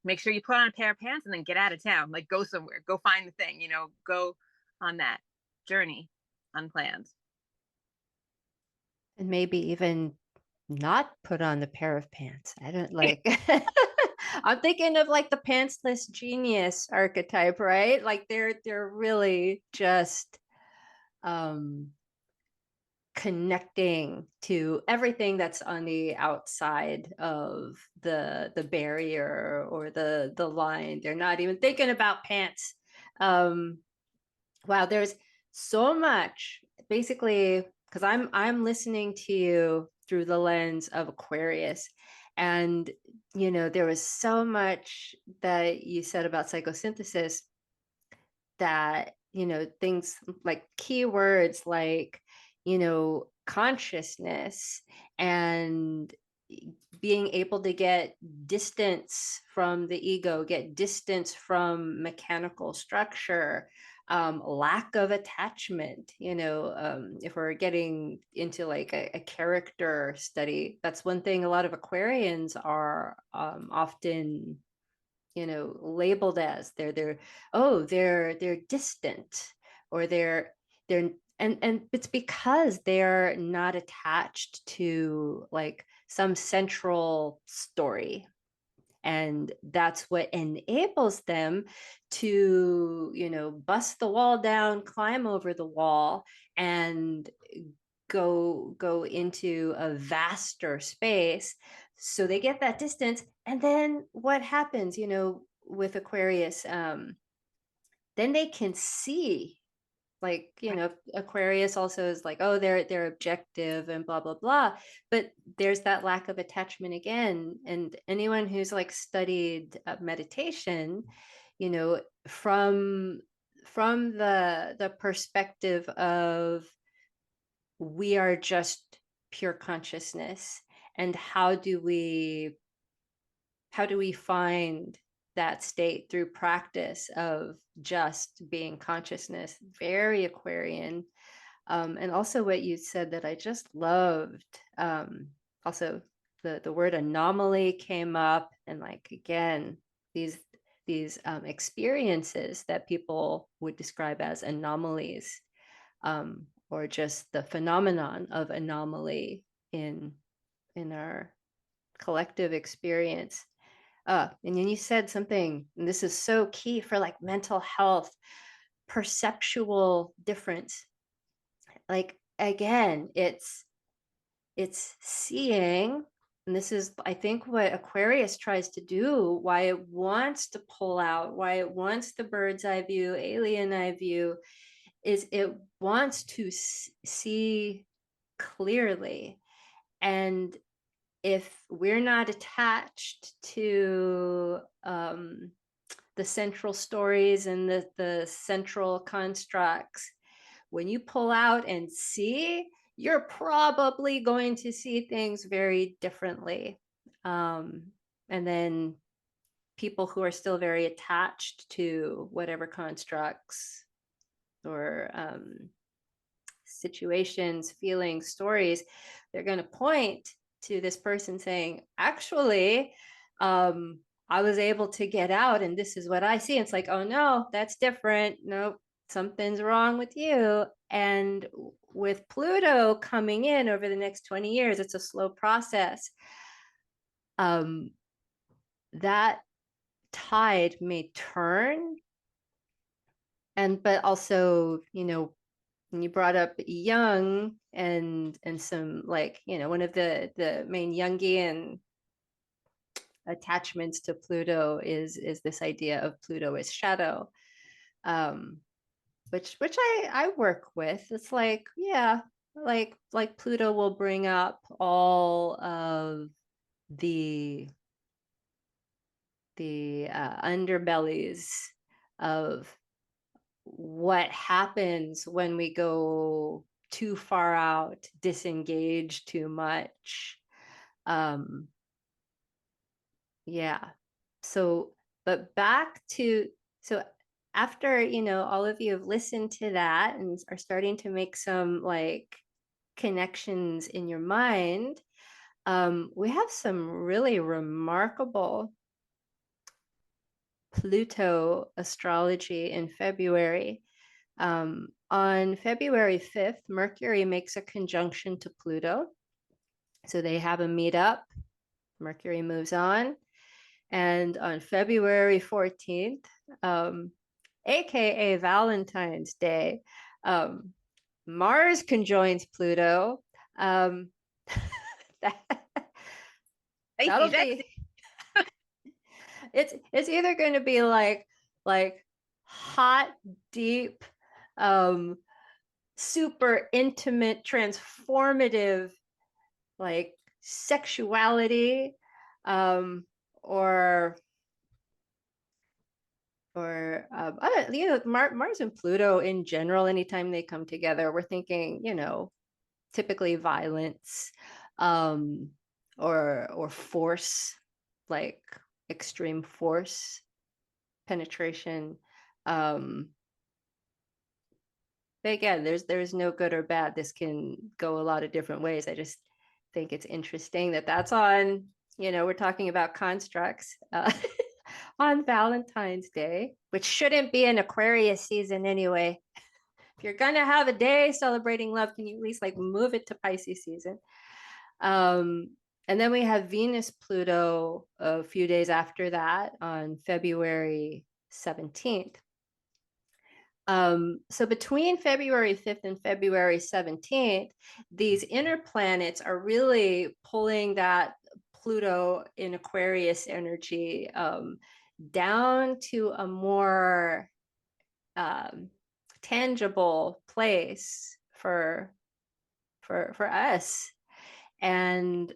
Make sure you put on a pair of pants and then get out of town. Like, go somewhere, go find the thing, go on that journey unplanned. And maybe even not put on the pair of pants. I don't like I'm thinking of like the pantsless genius archetype, right? Like they're really just um connecting to everything that's on the outside of the barrier or the line. They're not even thinking about pants. Wow, there's so much basically, because I'm listening to you through the lens of Aquarius. And there was so much that you said about psychosynthesis that things like keywords like consciousness and being able to get distance from the ego, get distance from mechanical structure, lack of attachment. If we're getting into like a character study, that's one thing a lot of Aquarians are often labeled as. They're distant, or they're and it's because they're not attached to like some central story, and that's what enables them to bust the wall down, climb over the wall, and go into a vaster space. So they get that distance, and then what happens with Aquarius, then they can see, like Aquarius also is like, oh, they're objective and blah blah blah, but there's that lack of attachment again. And anyone who's like studied meditation, from the perspective of we are just pure consciousness, and how do we find that state through practice of just being consciousness? Very Aquarian. And also what you said that I just loved. Also, the word anomaly came up, and like again, these experiences that people would describe as anomalies, or just the phenomenon of anomaly in our collective experience. And then you said something, and this is so key for like mental health, perceptual difference. Like again, it's seeing, and this is I think what Aquarius tries to do, why it wants to pull out, why it wants the bird's eye view, alien eye view, is it wants to see clearly. And if we're not attached to the central stories and the central constructs, when you pull out and see, you're probably going to see things very differently. And then people who are still very attached to whatever constructs or situations, feelings, stories, they're going to point to this person saying, actually, I was able to get out and this is what I see. It's like, oh no, that's different. Nope, something's wrong with you. And with Pluto coming in over the next 20 years, it's a slow process. That tide may turn. But also, when you brought up Jung and some, like, one of the main Jungian attachments to Pluto is this idea of Pluto as shadow, which I work with. It's like, yeah, like Pluto will bring up all of the underbellies of what happens when we go too far out, disengage too much. Yeah. So, but back to, so after, all of you have listened to that and are starting to make some like connections in your mind, we have some really remarkable Pluto astrology in February. On February 5th, Mercury makes a conjunction to Pluto. So they have a meetup. Mercury moves on. And on February 14th, aka Valentine's Day, Mars conjoins Pluto. That'll be it's either going to be like hot, deep, super intimate, transformative, like sexuality, or Mars and Pluto in general. Anytime they come together, we're thinking, typically violence, or force, like extreme force, penetration. But again, there's no good or bad. This can go a lot of different ways. I just think it's interesting that that's on, we're talking about constructs on Valentine's Day, which shouldn't be an Aquarius season anyway. If you're gonna have a day celebrating love, can you at least like move it to Pisces season? And then we have Venus-Pluto a few days after that on February 17th. So between February 5th and February 17th, these inner planets are really pulling that Pluto in Aquarius energy down to a more tangible place for us. And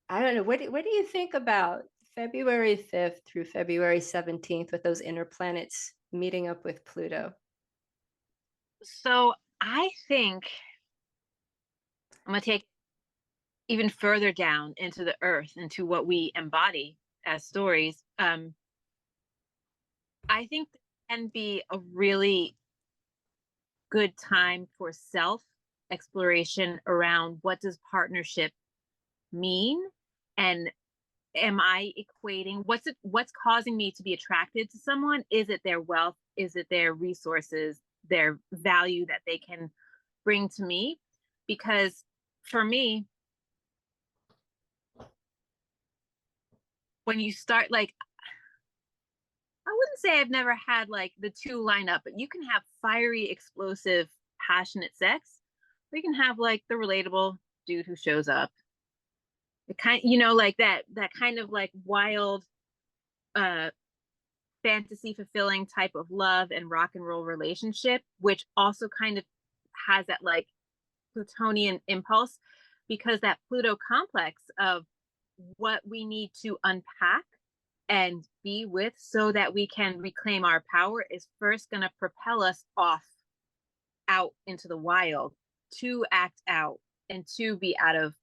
I don't know, what do you think about February 5th through February 17th with those inner planets meeting up with Pluto? So I think I'm gonna take even further down into the earth, into what we embody as stories, I think that can be a really good time for self exploration around what does partnership mean, and am I equating what's causing me to be attracted to someone? Is it their wealth? Is it their resources, their value that they can bring to me? Because for me, when you start, like, I wouldn't say I've never had like the two line up, but you can have fiery, explosive, passionate sex, or you can have like the relatable dude who shows up. It kind, like that kind of like wild, uh fantasy fulfilling type of love and rock and roll relationship, which also kind of has that like Plutonian impulse, because that Pluto complex of what we need to unpack and be with so that we can reclaim our power is first going to propel us off out into the wild to act out and to be out of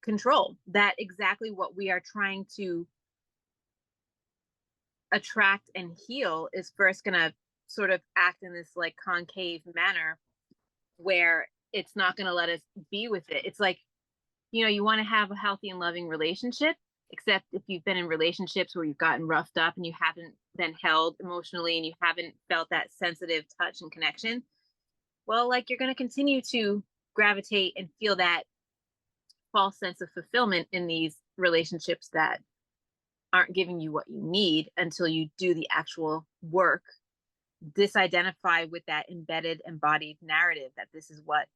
control. That exactly what we are trying to attract and heal is first going to sort of act in this like concave manner where it's not going to let us be with it. It's like, you want to have a healthy and loving relationship, except if you've been in relationships where you've gotten roughed up and you haven't been held emotionally and you haven't felt that sensitive touch and connection. Well, like, you're going to continue to gravitate and feel that false sense of fulfillment in these relationships that aren't giving you what you need until you do the actual work, disidentify with that embedded, embodied narrative that this is what,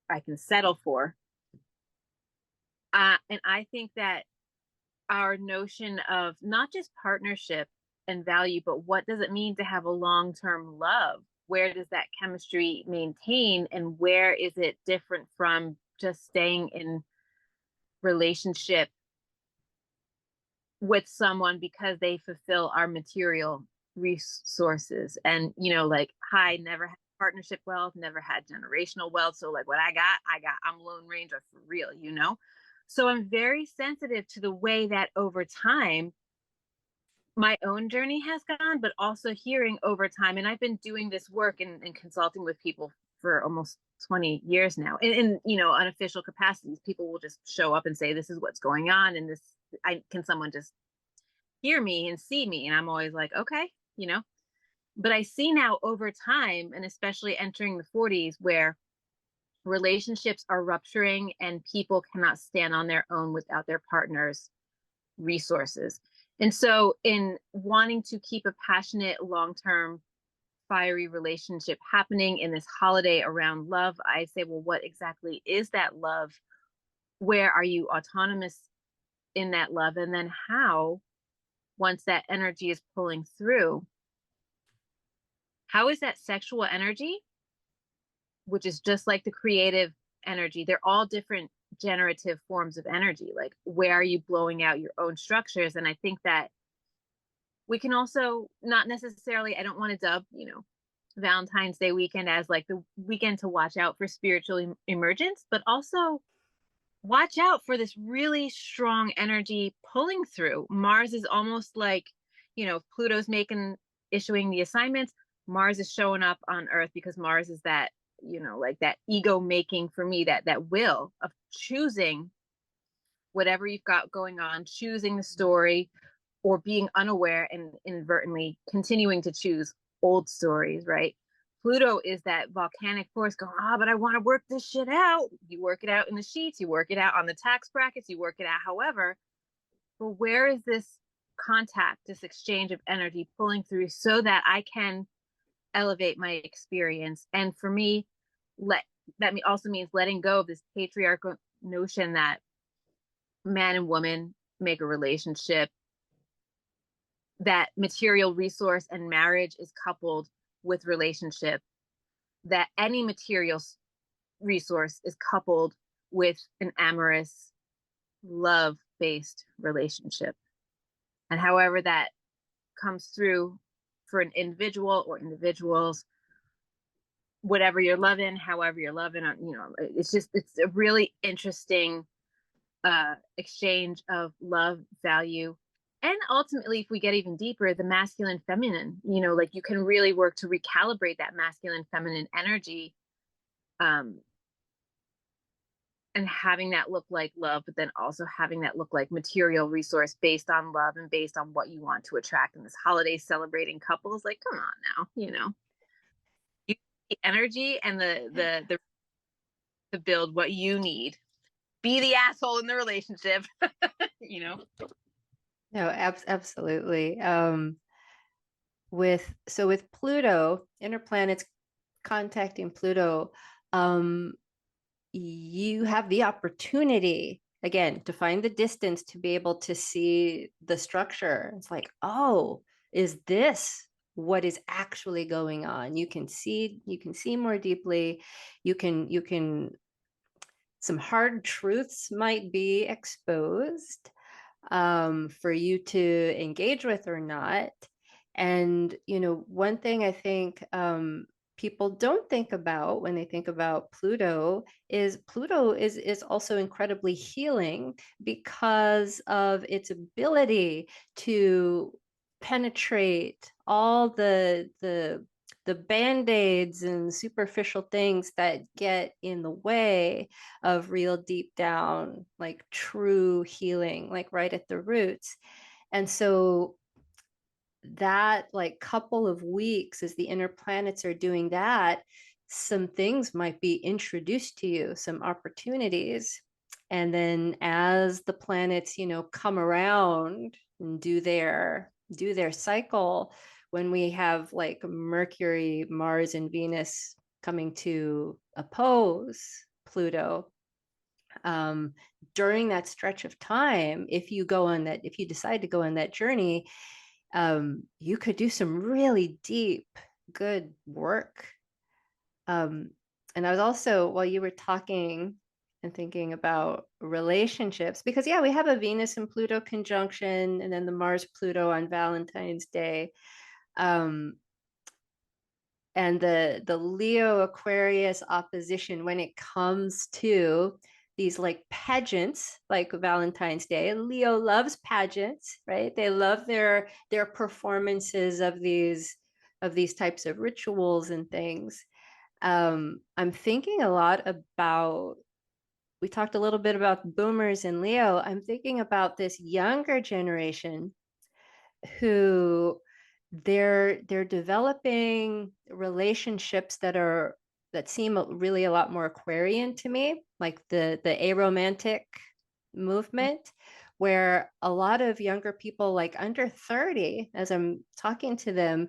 I can settle for. And I think that our notion of not just partnership and value, but what does it mean to have a long-term love? Where does that chemistry maintain, and where is it different from just staying in relationship with someone because they fulfill our material resources? And like, hi, never had partnership wealth, never had generational wealth, so like what I'm Lone Ranger for real. So I'm very sensitive to the way that over time my own journey has gone, but also hearing over time, and I've been doing this work and consulting with people for almost 20 years now in unofficial capacities. People will just show up and say, this is what's going on, and this, can someone just hear me and see me? And I'm always like, okay, but I see now over time, and especially entering the 40s, where relationships are rupturing and people cannot stand on their own without their partner's resources. And so in wanting to keep a passionate, long-term, fiery relationship happening in this holiday around love, I say, well, what exactly is that love? Where are you autonomous in that love? And then how, once that energy is pulling through, how is that sexual energy, which is just like the creative energy, they're all different generative forms of energy. Like, where are you blowing out your own structures? And I think that we can also not necessarily, I don't want to dub, Valentine's Day weekend as like the weekend to watch out for spiritual emergence, but also watch out for this really strong energy pulling through. Mars is almost like, Pluto's issuing the assignments. Mars is showing up on Earth because Mars is that, like that ego making, for me, that will of choosing whatever you've got going on, choosing the story, or being unaware and inadvertently continuing to choose old stories, right? Pluto is that volcanic force going, but I want to work this shit out. You work it out in the sheets, you work it out on the tax brackets, you work it out however. But where is this contact, this exchange of energy pulling through so that I can elevate my experience? And for me, that also means letting go of this patriarchal notion that man and woman make a relationship, that material resource and marriage is coupled with relationship, that any material resource is coupled with an amorous, love-based relationship. And however that comes through for an individual or individuals, whatever you're loving, however you're loving, it's a really interesting exchange of love, value, and ultimately, if we get even deeper, the masculine, feminine. Like you can really work to recalibrate that masculine, feminine energy, um, and having that look like love, but then also having that look like material resource based on love and based on what you want to attract in this holiday celebrating couples. Like, come on now, you the energy and the to build what you need. Be the asshole in the relationship, you know. No, absolutely. With Pluto, inner planets contacting Pluto, um, you have the opportunity again to find the distance to be able to see the structure. It's like, oh, is this what is actually going on? You can see more deeply. You can some hard truths might be exposed for you to engage with or not. And, one thing I think people don't think about when they think about Pluto is also incredibly healing because of its ability to penetrate all the band-aids and superficial things that get in the way of real deep down, like true healing, like right at the roots. And so that like couple of weeks as the inner planets are doing that, some things might be introduced to you, some opportunities. And then as the planets, come around and do their cycle, when we have like Mercury, Mars, and Venus coming to oppose Pluto, um, during that stretch of time, if you decide to go on that journey, you could do some really deep, good work. And I was also, while you were talking and thinking about relationships, because yeah, we have a Venus and Pluto conjunction, and then the Mars-Pluto on Valentine's Day. And the Leo Aquarius opposition when it comes to these like pageants like Valentine's Day. Leo loves pageants, right? They love their performances of these types of rituals and things. I'm thinking a lot about, we talked a little bit about boomers and Leo. I'm thinking about this younger generation who they're developing relationships that seem really a lot more Aquarian to me, like the aromantic movement, where a lot of younger people like under 30, as I'm talking to them,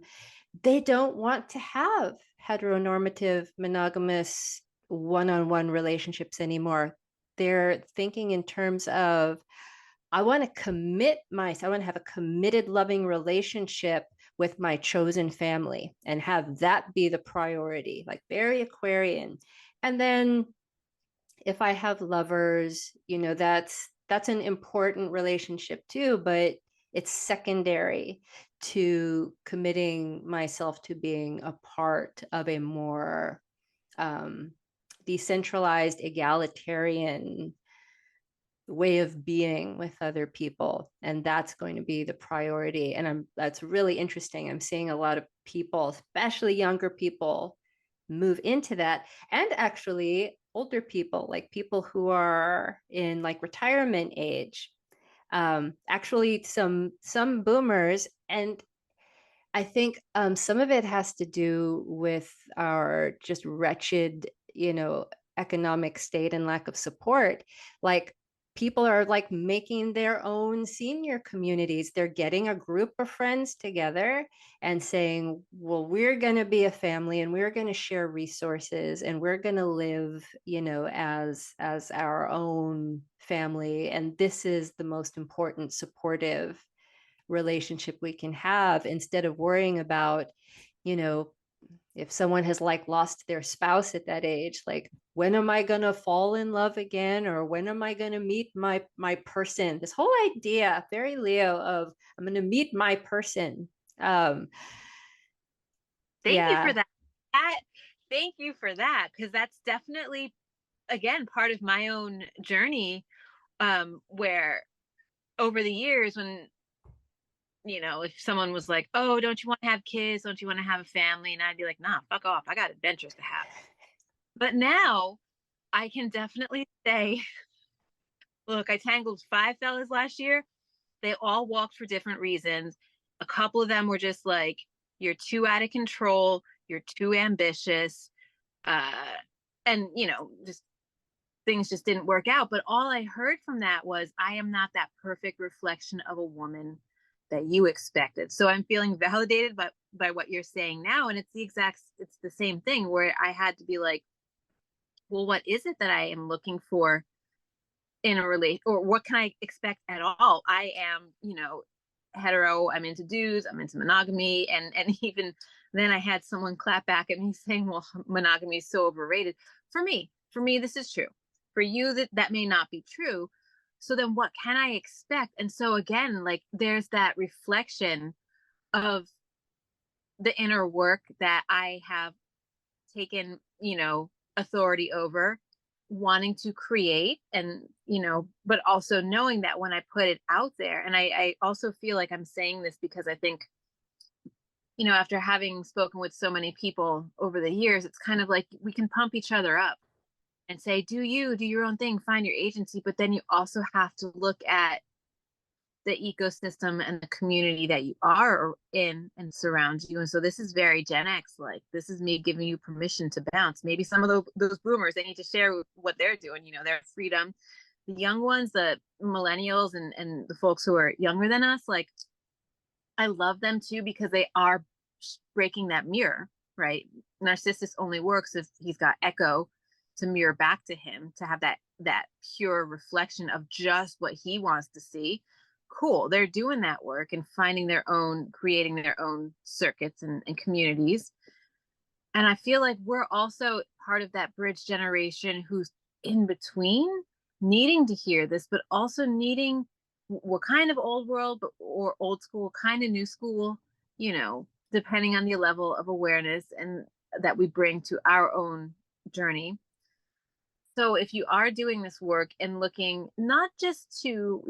they don't want to have heteronormative monogamous one-on-one relationships anymore. They're thinking in terms of, I want to have a committed, loving relationship with my chosen family and have that be the priority, like very Aquarian. And then if I have lovers, that's an important relationship too, but it's secondary to committing myself to being a part of a more decentralized, egalitarian way of being with other people, and that's going to be the priority. And that's really interesting. I'm seeing a lot of people, especially younger people, move into that, and actually older people, like people who are in like retirement age, actually some boomers. And I think some of it has to do with our just wretched, economic state and lack of support. Like people are like making their own senior communities. They're getting a group of friends together and saying, well, we're going to be a family and we're going to share resources and we're going to live, as our own family. And this is the most important supportive relationship we can have, instead of worrying about, you know, if someone has like lost their spouse at that age, like when am I going to fall in love again, or when am I going to meet my person? This whole idea, very Leo, of I'm going to meet my person. Thank you for Yeah. that. That Thank you for that, because that's definitely, again, part of my own journey, where over the years when, if someone was like, oh, don't you want to have kids, don't you want to have a family, and I'd be like, nah, fuck off, I got adventures to have. But now I can definitely say, look, I tangled 5 fellas last year. They all walked for different reasons. A couple of them were just like, you're too out of control, you're too ambitious, uh and just things just didn't work out. But all I heard from that was, I am not that perfect reflection of a woman that you expected. So I'm feeling validated by what you're saying now. And it's the same thing where I had to be like, well, what is it that I am looking for in a relate, or what can I expect at all? I am, hetero, I'm into dudes, I'm into monogamy. And even then I had someone clap back at me saying, well, monogamy is so overrated. For me, this is true. For you, that may not be true. So then what can I expect? And so again, like, there's that reflection of the inner work that I have taken, authority over, wanting to create, and but also knowing that when I put it out there, and I also feel like I'm saying this because I think, after having spoken with so many people over the years, it's kind of like we can pump each other up and say, do your own thing, find your agency. But then you also have to look at the ecosystem and the community that you are in and surrounds you. And so this is very Gen X. Like, this is me giving you permission to bounce. Maybe some of those boomers, they need to share what they're doing, their freedom. The young ones, the millennials, and the folks who are younger than us, like, I love them too, because they are breaking that mirror, right? Narcissist only works if he's got echo to mirror back to him, to have that pure reflection of just what he wants to see. Cool, they're doing that work and creating their own circuits and communities. And I feel like we're also part of that bridge generation who's in between, needing to hear this, but also needing, we're kind of old world, or old school, kind of new school, depending on the level of awareness and that we bring to our own journey. So if you are doing this work and looking not just to,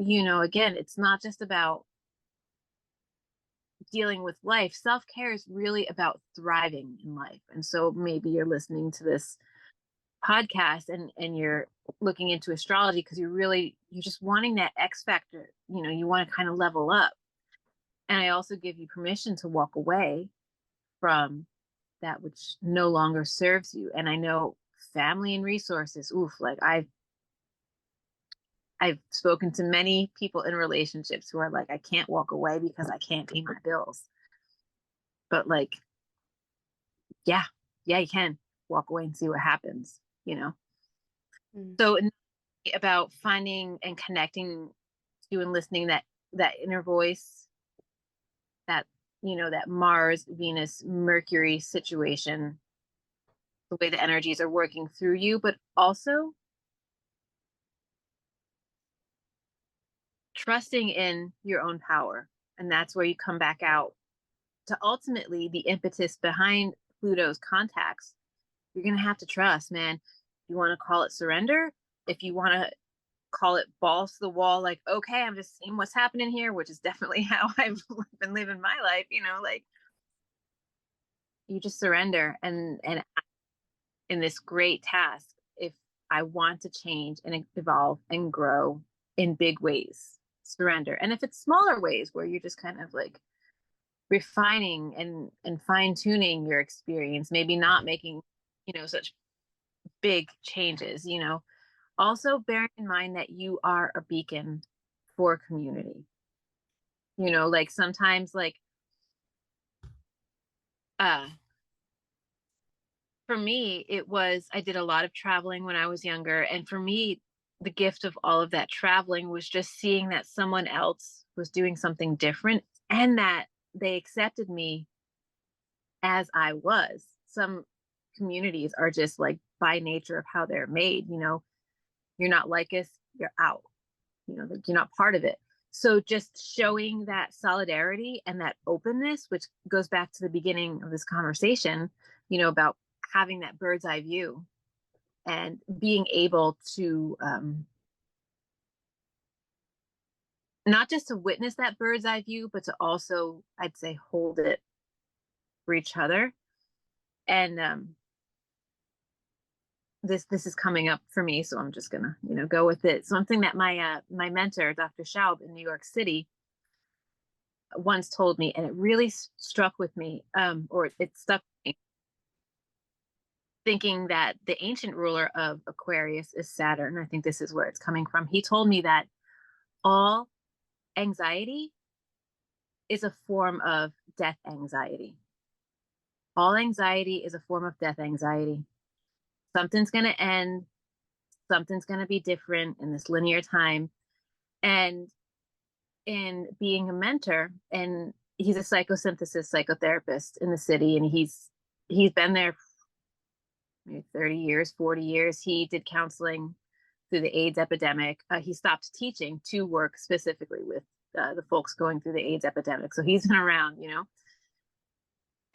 again, it's not just about dealing with life. Self-care is really about thriving in life. And so maybe you're listening to this podcast and you're looking into astrology because you're just wanting that X factor. You want to kind of level up. And I also give you permission to walk away from that which no longer serves you. And I know family and resources, oof, like I've spoken to many people in relationships who are like, I can't walk away because I can't pay my bills. But like, yeah, you can walk away and see what happens. So about finding and connecting to and listening that inner voice, that, that Mars, Venus, Mercury situation, the way the energies are working through you, but also trusting in your own power. And that's where you come back out to ultimately the impetus behind Pluto's contacts. You're going to have to trust, man. You want to call it surrender. If you want to call it balls to the wall, like, okay, I'm just seeing what's happening here, which is definitely how I've been living my life, like, you just surrender and in this great task, if I want to change and evolve and grow in big ways, surrender. And if it's smaller ways where you're just kind of like refining and fine-tuning your experience, maybe not making, such big changes, also bearing in mind that you are a beacon for community. Like sometimes, like, for me, I did a lot of traveling when I was younger. And for me, the gift of all of that traveling was just seeing that someone else was doing something different and that they accepted me as I was. Some communities are just like by nature of how they're made, you're not like us, you're out, like you're not part of it. So just showing that solidarity and that openness, which goes back to the beginning of this conversation, about having that bird's eye view and being able to not just to witness that bird's eye view, but to also, I'd say, hold it for each other. And this is coming up for me, so I'm just gonna go with it. Something that my mentor, Dr. Schaub in New York City, once told me, and it really struck with me, or it stuck with me, thinking that the ancient ruler of Aquarius is Saturn. I think this is where it's coming from. He told me that all anxiety is a form of death anxiety. All anxiety is a form of death anxiety. Something's going to end, something's going to be different in this linear time. And in being a mentor, and he's a psychosynthesis psychotherapist in the city, and he's been there maybe 30 years, 40 years. He did counseling through the AIDS epidemic. He stopped teaching to work specifically with the folks going through the AIDS epidemic. So he's been around,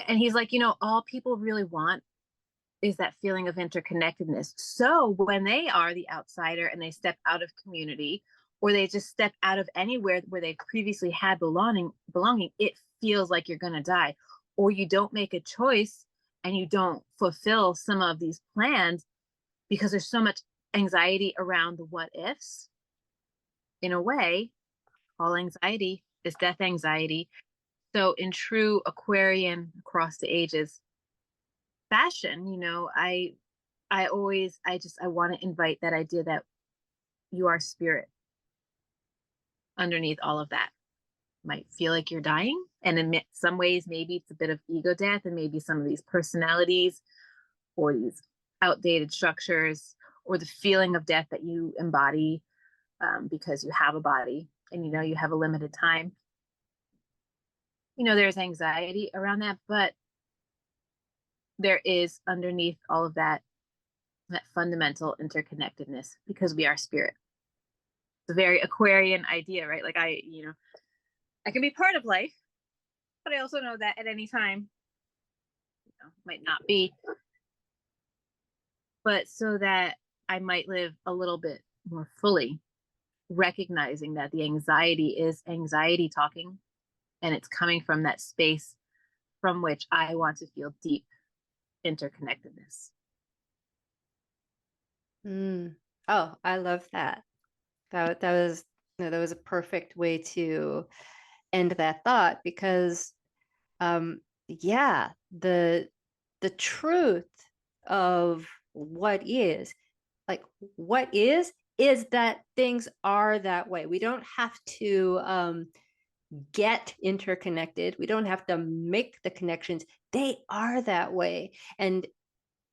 and he's like, all people really want is that feeling of interconnectedness. So when they are the outsider and they step out of community, or they just step out of anywhere where they previously had belonging, it feels like you're going to die. Or you don't make a choice and you don't fulfill some of these plans because there's so much anxiety around the what ifs. In a way, all anxiety is death anxiety. So in true Aquarian across the ages fashion, I want to invite that idea that you are spirit underneath all of that. Might feel like you're dying, and in some ways maybe it's a bit of ego death, and maybe some of these personalities or these outdated structures or the feeling of death that you embody because you have a body and you have a limited time. There's anxiety around that, but there is underneath all of that fundamental interconnectedness because we are spirit. It's a very Aquarian idea, right? Like I can be part of life, but I also know that at any time, might not be. But so that I might live a little bit more fully, recognizing that the anxiety is anxiety talking, and it's coming from that space from which I want to feel deep interconnectedness. Oh, I love that. That was a perfect way to end that thought, because yeah, the truth of what is that things are that way. We don't have to get interconnected. We don't have to make the connections. They are that way. And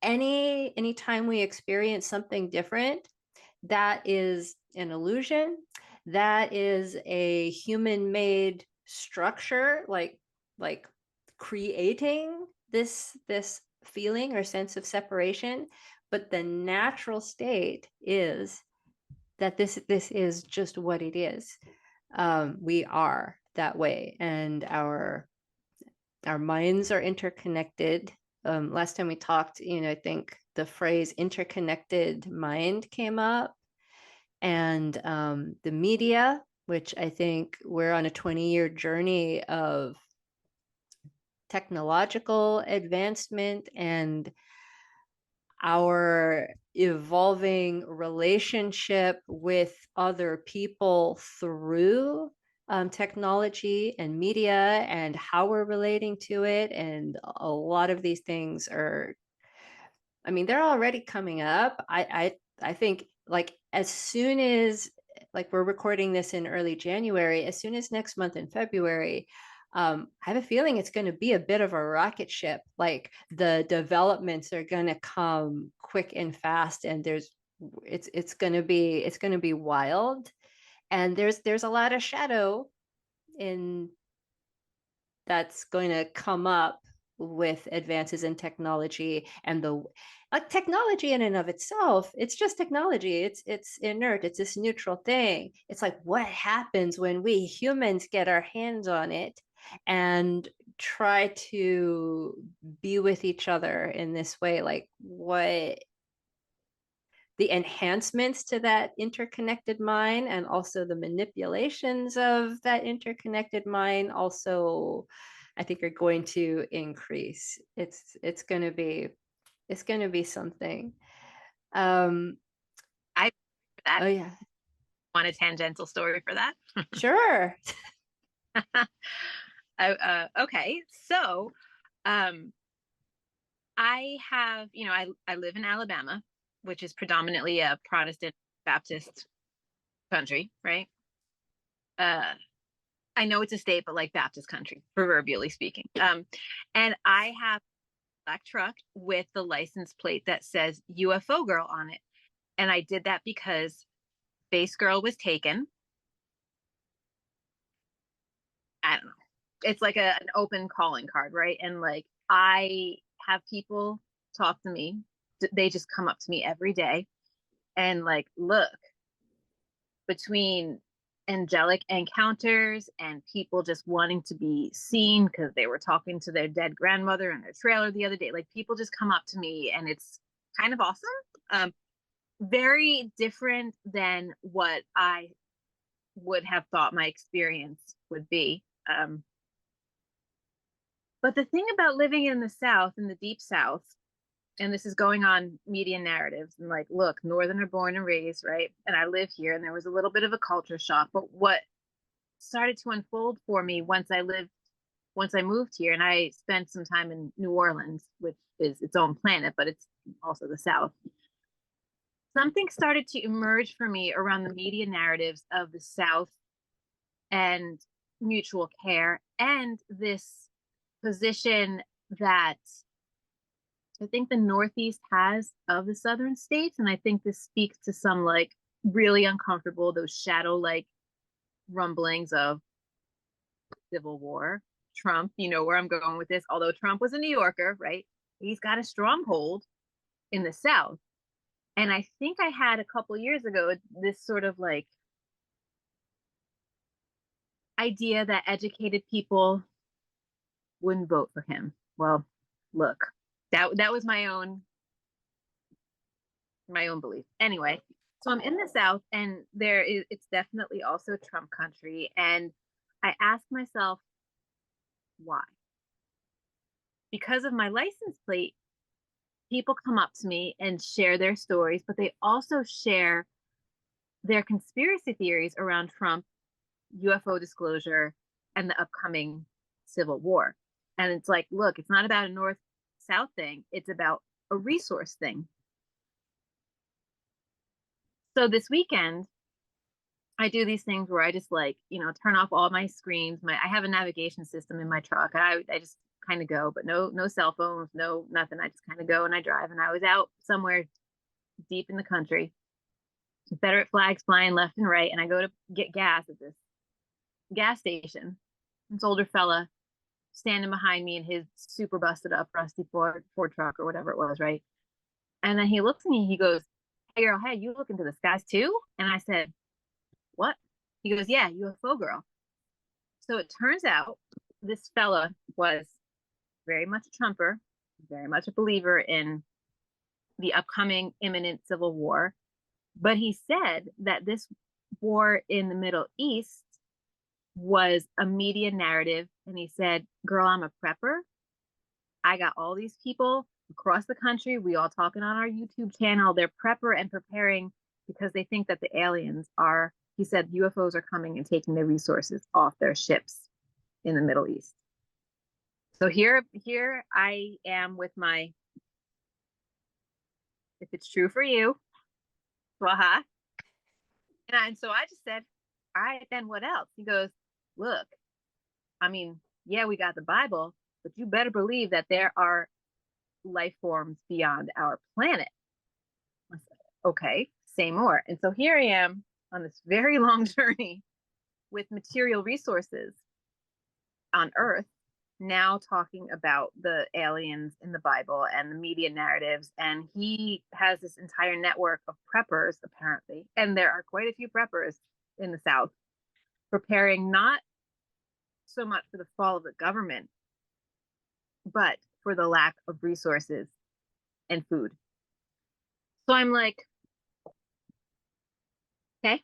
anytime we experience something different, that is an illusion. That is a human-made structure, like creating this feeling or sense of separation. But the natural state is that this is just what it is. We are that way, and our minds are interconnected. Last time we talked, I think the phrase interconnected mind came up, and the media, which I think we're on a 20-year journey of technological advancement and our evolving relationship with other people through technology and media, and how we're relating to it. And a lot of these things are, they're already coming up. I think, like, as soon as, like, we're recording this in early January, as soon as next month in February, I have a feeling it's going to be a bit of a rocket ship. Like, the developments are going to come quick and fast, and it's going to be wild. And there's a lot of shadow in that's going to come up with advances in technology. And the technology in and of itself, it's just technology. It's inert. It's this neutral thing. It's like, what happens when we humans get our hands on it and try to be with each other in this way, like what the enhancements to that interconnected mind and also the manipulations of that interconnected mind also, I think, are going to increase. It's going to be something. um I that oh yeah, want a tangential story for that. sure. Okay, so um, I have, I live in Alabama, which is predominantly a Protestant Baptist country, right? Uh, I know it's a state, but like Baptist country, proverbially speaking. And I have a black truck with the license plate that says UFO Girl on it. And I did that because Space Girl was taken. I don't know. It's like an open calling card, right? And like I have people talk to me. They just come up to me every day and like, look, between angelic encounters and people just wanting to be seen because they were talking to their dead grandmother in their trailer the other day. Like people just come up to me and it's kind of awesome. Very different than what I would have thought my experience would be. But the thing about living in the South, in the deep South, and this is going on media narratives and like, look, Northerner born and raised, right? And I live here, and there was a little bit of a culture shock. But what started to unfold for me once I moved here, and I spent some time in New Orleans, which is its own planet, but it's also the South. Something started to emerge for me around the media narratives of the South and mutual care and this position that I think the Northeast has of the Southern states. And I think this speaks to some like really uncomfortable, those shadow like rumblings of civil war. Trump, you know where I'm going with this. Although Trump was a New Yorker, right? He's got a stronghold in the South. And I think I had a couple years ago this sort of like idea that educated people wouldn't vote for him. Well, look, that was my own belief. Anyway, so I'm in the South, and it's definitely also Trump country, and I ask myself why. Because of my license plate, people come up to me and share their stories, but they also share their conspiracy theories around Trump, UFO disclosure, and the upcoming civil war. And it's like, look, it's not about a north south thing, it's about a resource thing. So this weekend, I do these things where I just like, turn off all my screens. I have a navigation system in my truck. I just kind of go, but no cell phones, no nothing. I just kind of go and I drive. And I was out somewhere deep in the country, Confederate flags flying left and right, and I go to get gas at this gas station. This older fella standing behind me in his super busted up rusty Ford truck or whatever it was, right? And then he looks at me, he goes, "Hey girl, hey, you look into the skies too?" And I said, "What?" He goes, "Yeah, UFO girl." So it turns out this fella was very much a Trumper, very much a believer in the upcoming imminent civil war. But he said that this war in the Middle East was a media narrative. And he said, "Girl, I'm a prepper. I got all these people across the country. We all talking on our YouTube channel. They're prepper and preparing because they think that the aliens are," he said, "UFOs are coming and taking their resources off their ships in the Middle East." So here I am with my, "If it's true for you, waha." And so I just said, "All right, then what else?" He goes, "Look, I mean, yeah, we got the Bible, but you better believe that there are life forms beyond our planet." I said, "Okay, say more." And so here I am on this very long journey with material resources on Earth, now talking about the aliens in the Bible and the media narratives. And he has this entire network of preppers, apparently. And there are quite a few preppers in the South preparing not so much for the fall of the government, but for the lack of resources and food. So I'm like, okay,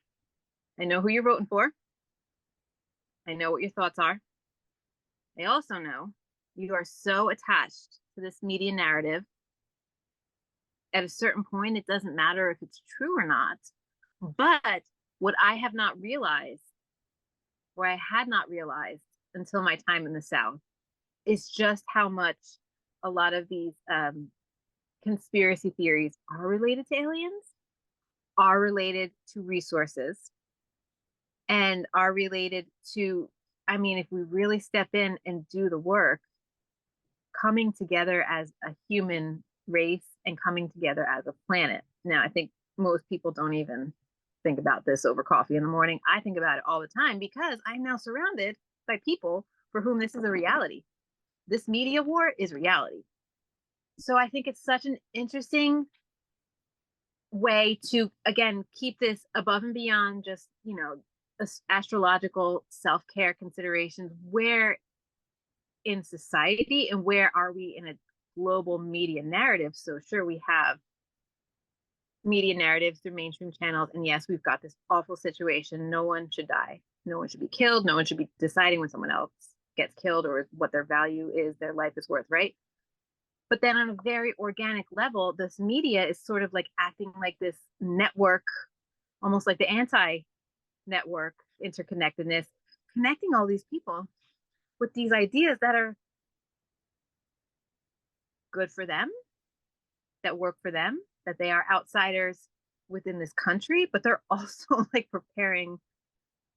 I know who you're voting for. I know what your thoughts are. I also know you are so attached to this media narrative. At a certain point, it doesn't matter if it's true or not. But what I have not realized, or I had not realized until my time in the South, is just how much a lot of these conspiracy theories are related to aliens, are related to resources, and are related to, I mean, if we really step in and do the work, coming together as a human race and coming together as a planet. Now, I think most people don't even think about this over coffee in the morning. I think about it all the time because I'm now surrounded by people for whom this is a reality. This media war is reality. So I think it's such an interesting way to, again, keep this above and beyond just, astrological self-care considerations. Where in society and where are we in a global media narrative? So sure, we have media narratives through mainstream channels, and yes, we've got this awful situation. No one should die, no one should be killed, no one should be deciding when someone else gets killed or what their value is, their life is worth, right? But then on a very organic level, this media is sort of like acting like this network, almost like the anti-network interconnectedness, connecting all these people with these ideas that are good for them, that work for them, that they are outsiders within this country, but they're also like preparing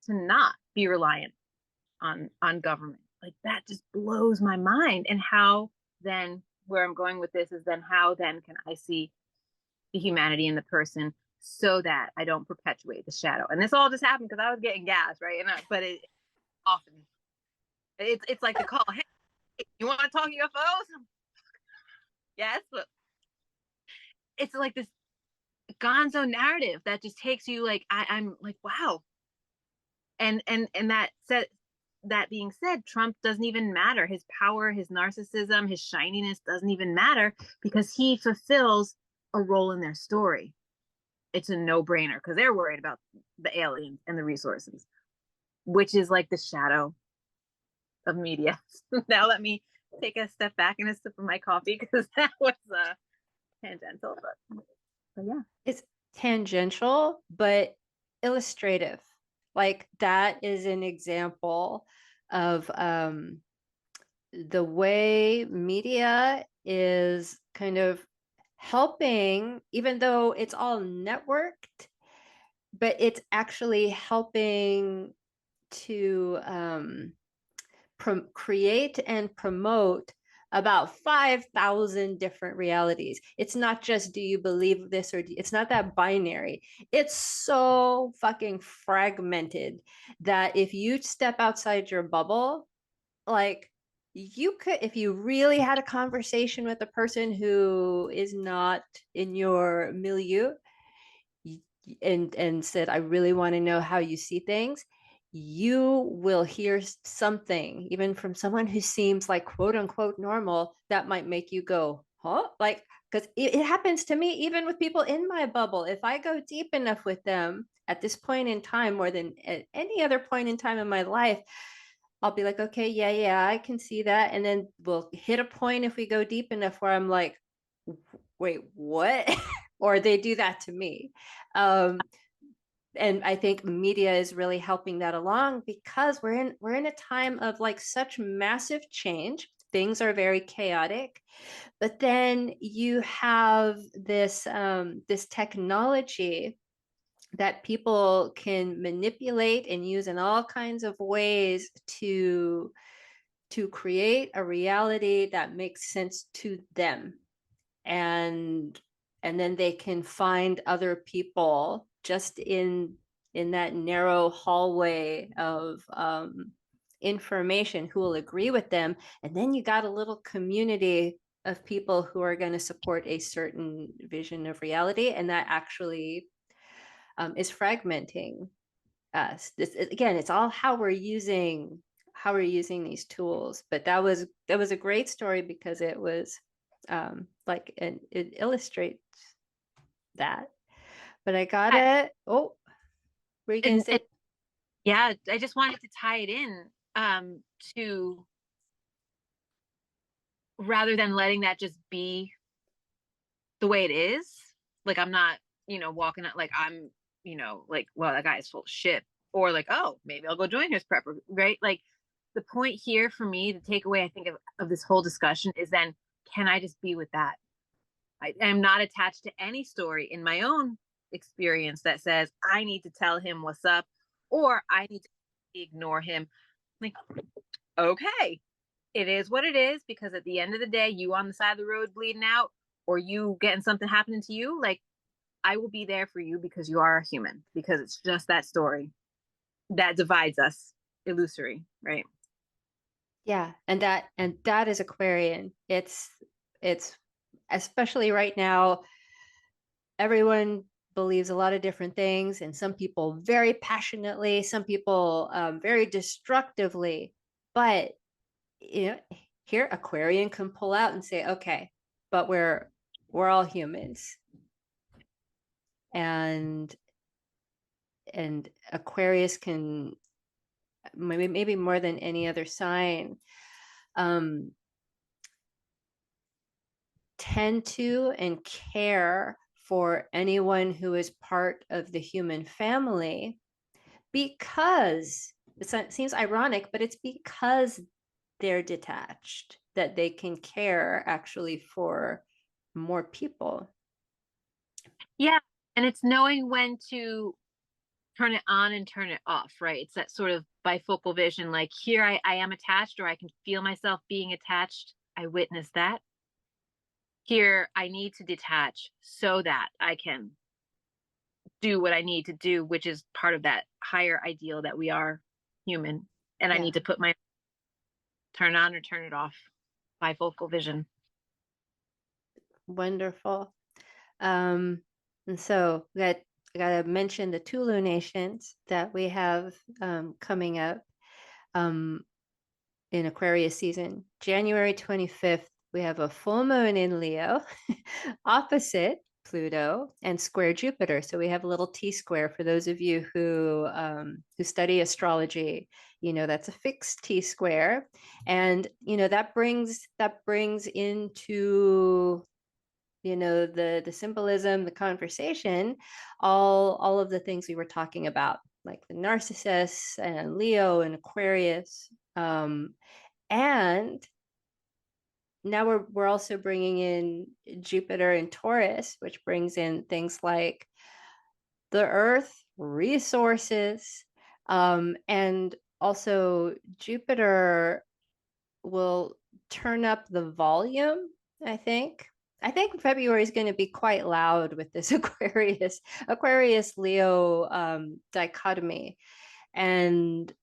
to not be reliant on government. Like that just blows my mind. And how then, where I'm going with this is then how then can I see the humanity in the person so that I don't perpetuate the shadow? And this all just happened because I was getting gas, right? But it often it's like the call, hey, you want to talk UFOs? Yes, but it's like this gonzo narrative that just takes you like I'm like, wow. And that being said, Trump doesn't even matter. His power, his narcissism, his shininess doesn't even matter because he fulfills a role in their story. It's a no-brainer because they're worried about the aliens and the resources, which is like the shadow of media. Now let me take a step back and a sip of my coffee because that was tangential, but yeah. It's tangential, but illustrative. Like that is an example of the way media is kind of helping, even though it's all networked, but it's actually helping to create and promote about 5,000 different realities. It's not just, do you believe this or it's not that binary. It's so fucking fragmented that if you step outside your bubble, like you could, if you really had a conversation with a person who is not in your milieu and said, I really want to know how you see things, you will hear something, even from someone who seems like quote unquote normal, that might make you go, huh? Like, because it happens to me, even with people in my bubble. If I go deep enough with them at this point in time, more than at any other point in time in my life, I'll be like, okay, yeah, I can see that. And then we'll hit a point if we go deep enough where I'm like, wait, what? Or they do that to me. And I think media is really helping that along because we're in a time of like such massive change. Things are very chaotic, but then you have this this technology that people can manipulate and use in all kinds of ways to create a reality that makes sense to them, and then they can find other people just in that narrow hallway of information who will agree with them, and then you got a little community of people who are going to support a certain vision of reality, and that actually is fragmenting us. This again, it's all how we're using we're using these tools. But that was a great story because it was like, and it illustrates that. But I got I, it. Oh, were you gonna say? yeah, I just wanted to tie it in to rather than letting that just be the way it is. Like I'm not, walking out like I'm, like, well, that guy is full of shit. Or like, oh, maybe I'll go join his prep, right? Like the point here for me, the takeaway I think of this whole discussion is then can I just be with that? I am not attached to any story in my own experience that says I need to tell him what's up or I need to ignore him. Like, okay, it is what it is because at the end of the day, you on the side of the road bleeding out or you getting something happening to you, like I will be there for you because you are a human, because it's just that story that divides us, illusory, right? Yeah, and that is Aquarian. It's especially right now, everyone believes a lot of different things, and some people very passionately, some people very destructively. But here Aquarian can pull out and say, okay, but we're all humans, and Aquarius can, maybe more than any other sign, um, tend to and care for anyone who is part of the human family, because it seems ironic, but it's because they're detached that they can care actually for more people. Yeah. And it's knowing when to turn it on and turn it off, right? It's that sort of bifocal vision. Like here I am attached or I can feel myself being attached. I witness that. Here I need to detach so that I can do what I need to do, which is part of that higher ideal that we are human. And I Yeah, need to put my turn on or turn it off bifocal vision. wonderful. Um, and so I got to mention the two lunations that we have coming up um, in Aquarius season. January 25th, we have a full moon in Leo, opposite Pluto and square Jupiter. So we have a little T square for those of you who study astrology. That's a fixed T square, and that brings into the symbolism, the conversation, all of the things we were talking about, like the narcissists and Leo and Aquarius, and now we're also bringing in Jupiter and Taurus, which brings in things like the earth, resources, and also Jupiter will turn up the volume, I think. I think February is going to be quite loud with this Aquarius Leo dichotomy. And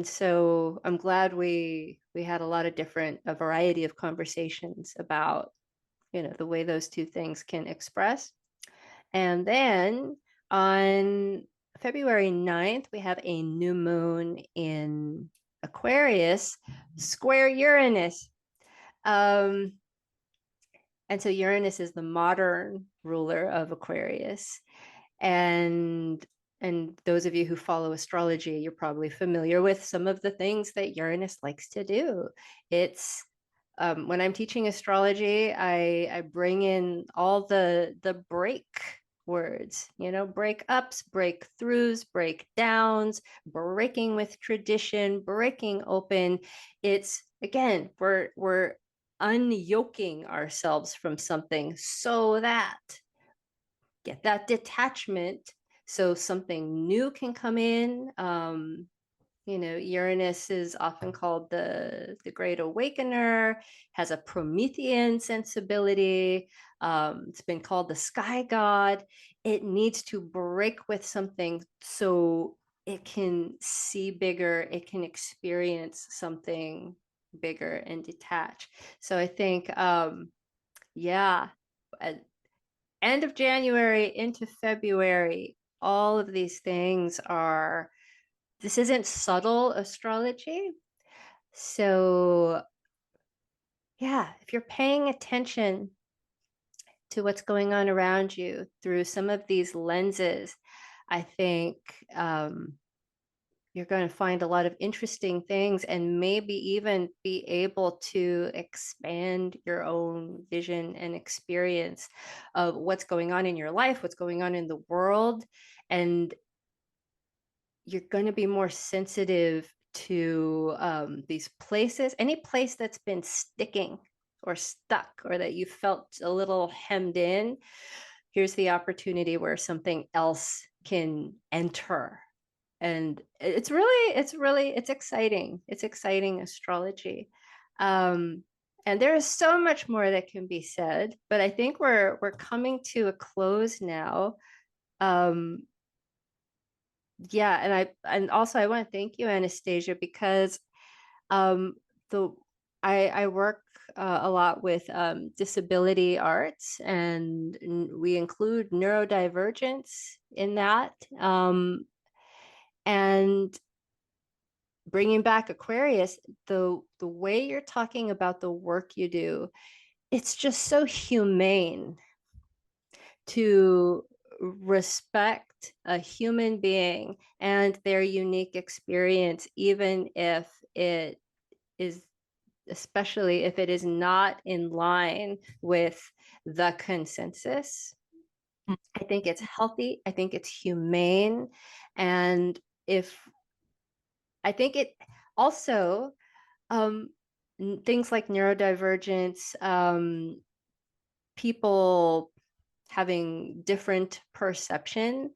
so I'm glad we had a variety of conversations about the way those two things can express. And then on February 9th, we have a new moon in Aquarius, square Uranus. Um, and so Uranus is the modern ruler of Aquarius. And those of you who follow astrology, you're probably familiar with some of the things that Uranus likes to do. It's when I'm teaching astrology, I bring in all the break words, breakups, breakthroughs, breakdowns, breaking with tradition, breaking open. It's again, we're unyoking ourselves from something so that get that detachment so something new can come in. Uranus is often called the Great Awakener, has a Promethean sensibility. It's been called the Sky God. It needs to break with something so it can see bigger, it can experience something bigger and detach. So I think, yeah, end of January into February, all of these things are, this isn't subtle astrology. So, yeah, if you're paying attention to what's going on around you through some of these lenses, I think you're going to find a lot of interesting things and maybe even be able to expand your own vision and experience of what's going on in your life, what's going on in the world. And you're going to be more sensitive to these places, any place that's been sticking or stuck or that you felt a little hemmed in. Here's the opportunity where something else can enter. And it's exciting. It's exciting astrology. And there is so much more that can be said, but I think we're coming to a close now. um yeah, and also I want to thank you, Anastasia, because um the I work a lot with disability arts, and we include neurodivergence in that. And bringing back Aquarius, the way you're talking about the work you do, it's just so humane to respect a human being and their unique experience, even if it is, especially if it is not in line with the consensus. I think it's healthy. I think it's humane. And if I think it also, um, things like neurodivergence, people having different perception.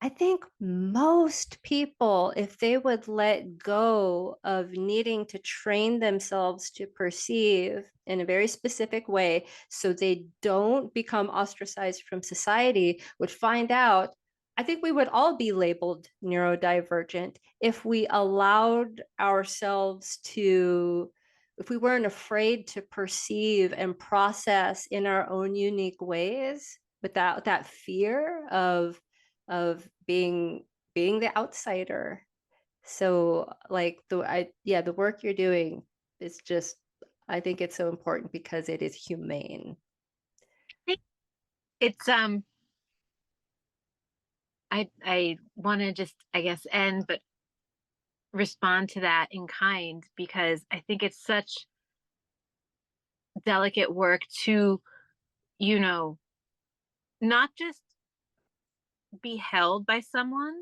I think most people, if they would let go of needing to train themselves to perceive in a very specific way so they don't become ostracized from society, would find out, I think we would all be labeled neurodivergent if we allowed ourselves to, if we weren't afraid to perceive and process in our own unique ways without that fear of being the outsider. So like the work you're doing is just, I think it's so important because it is humane. It's I want to just, I guess, end, but respond to that in kind, because I think it's such delicate work to, you know, not just be held by someone,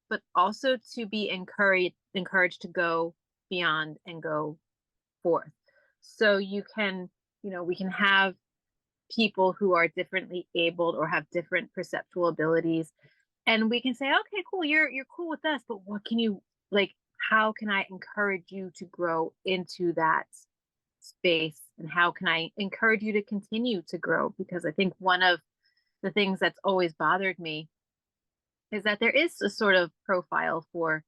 but also to be encouraged to go beyond and go forth. So you can, we can have people who are differently abled or have different perceptual abilities, and we can say, okay, cool, you're cool with us, but what can you, like, how can I encourage you to grow into that space, and how can I encourage you to continue to grow? Because I think one of the things that's always bothered me is that there is a sort of profile for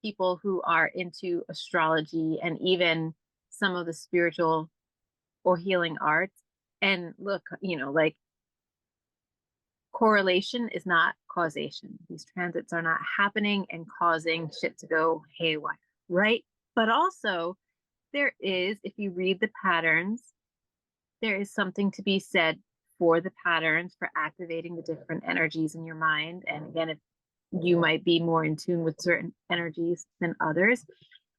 people who are into astrology and even some of the spiritual or healing arts. And look, like, correlation is not causation. These transits are not happening and causing shit to go haywire, right? But also, there is, if you read the patterns, there is something to be said for the patterns, for activating the different energies in your mind. And again, if you might be more in tune with certain energies than others.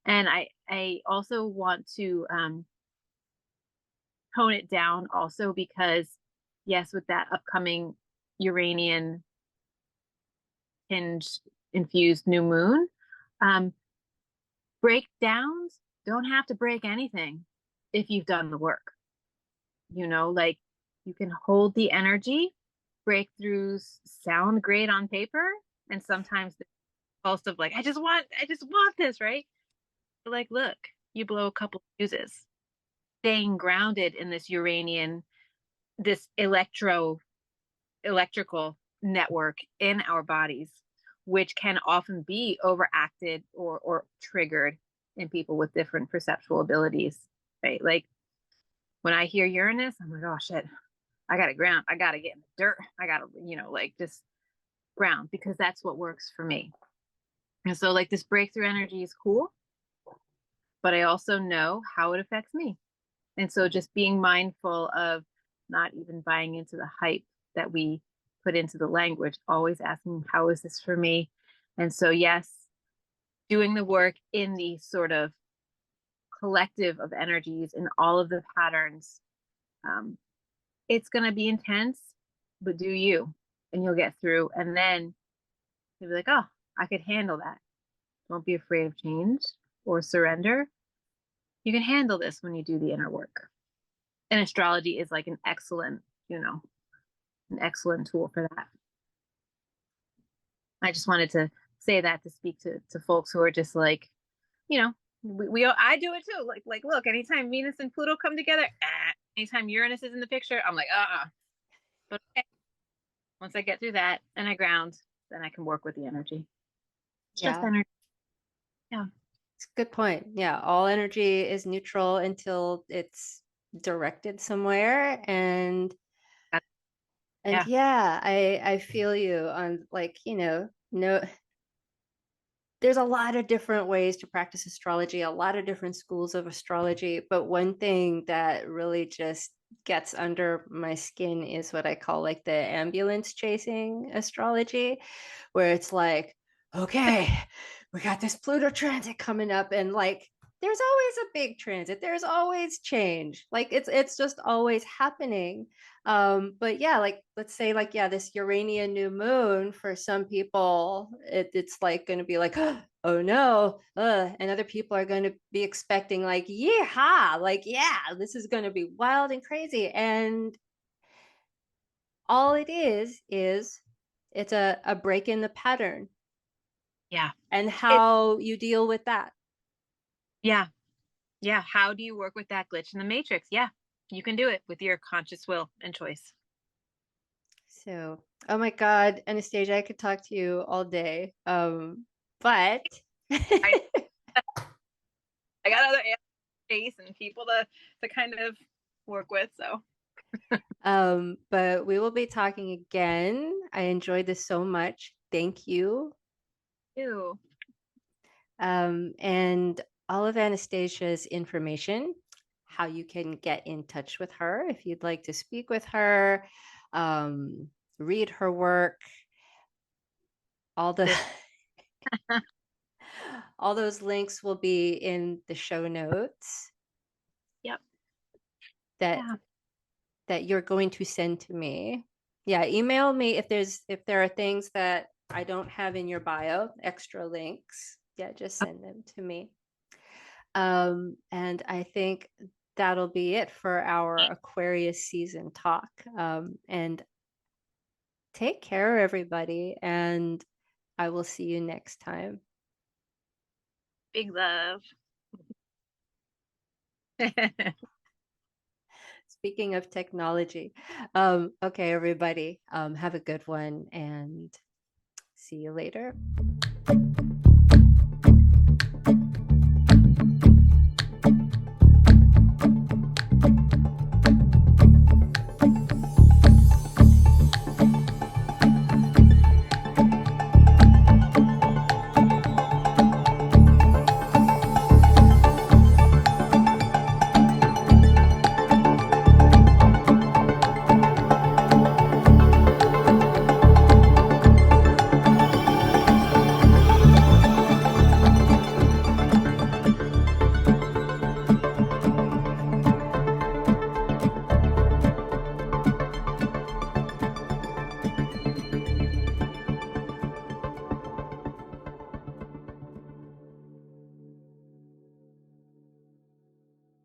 And I also want to tone it down also, because yes, with that upcoming Uranian hinge infused new moon, um, breakdowns don't have to break anything if you've done the work. Like, you can hold the energy. Breakthroughs sound great on paper, and sometimes the pulse of like, I just want this, right? But like, look, you blow a couple fuses, staying grounded in this Uranian, this electrical network in our bodies, which can often be overacted or triggered in people with different perceptual abilities, right? Like, when I hear Uranus, I'm like, oh shit, I gotta ground. I gotta get in the dirt. I gotta, like, just ground, because that's what works for me. And so, like, this breakthrough energy is cool, but I also know how it affects me. And so just being mindful of not even buying into the hype that we put into the language, always asking, how is this for me? And so, yes, doing the work in the sort of collective of energies in all of the patterns, um, it's going to be intense, but do you, and you'll get through. And then you'll be like, oh, I could handle that. Don't be afraid of change or surrender. You can handle this when you do the inner work. And astrology is like an excellent, an excellent tool for that. I just wanted to say that to speak to folks who are just like, I do it too. Like, look, anytime Venus and Pluto come together, anytime Uranus is in the picture, I'm like, But okay, once I get through that and I ground, then I can work with the energy. It's just Yeah, energy. Yeah. it's a good point. Yeah, all energy is neutral until it's directed somewhere. And Yeah. yeah, I feel you on, like, no, there's a lot of different ways to practice astrology, a lot of different schools of astrology, but one thing that really just gets under my skin is what I call like the ambulance chasing astrology, where it's like, okay, we got this Pluto transit coming up, and like there's always a big transit, there's always change, like it's just always happening. But yeah, like let's say, like, yeah, this Uranian new moon, for some people it's like going to be like, oh no, and other people are going to be expecting like, yeehaw, like, yeah, this is going to be wild and crazy. And all it is it's a break in the pattern, Yeah. and It, how you deal with that. yeah. Yeah. How do you work with that glitch in the matrix? Yeah. You can do it with your conscious will and choice. So, oh my God, Anastasia, I could talk to you all day. But I, I got other space and people to kind of work with. So but we will be talking again. I enjoyed this so much. Thank you. ew. And all of Anastasia's information, how you can get in touch with her if you'd like to speak with her, um, read her work, all the This all those links will be in the show notes yep. that Yeah. that you're going to send to me. Yeah, email me if there are things that I don't have in your bio, extra links. Yeah, just send them to me. And I think that'll be it for our Aquarius season talk. And take care, everybody, and I will see you next time. Big love. Speaking of technology, okay, everybody, have a good one and see you later.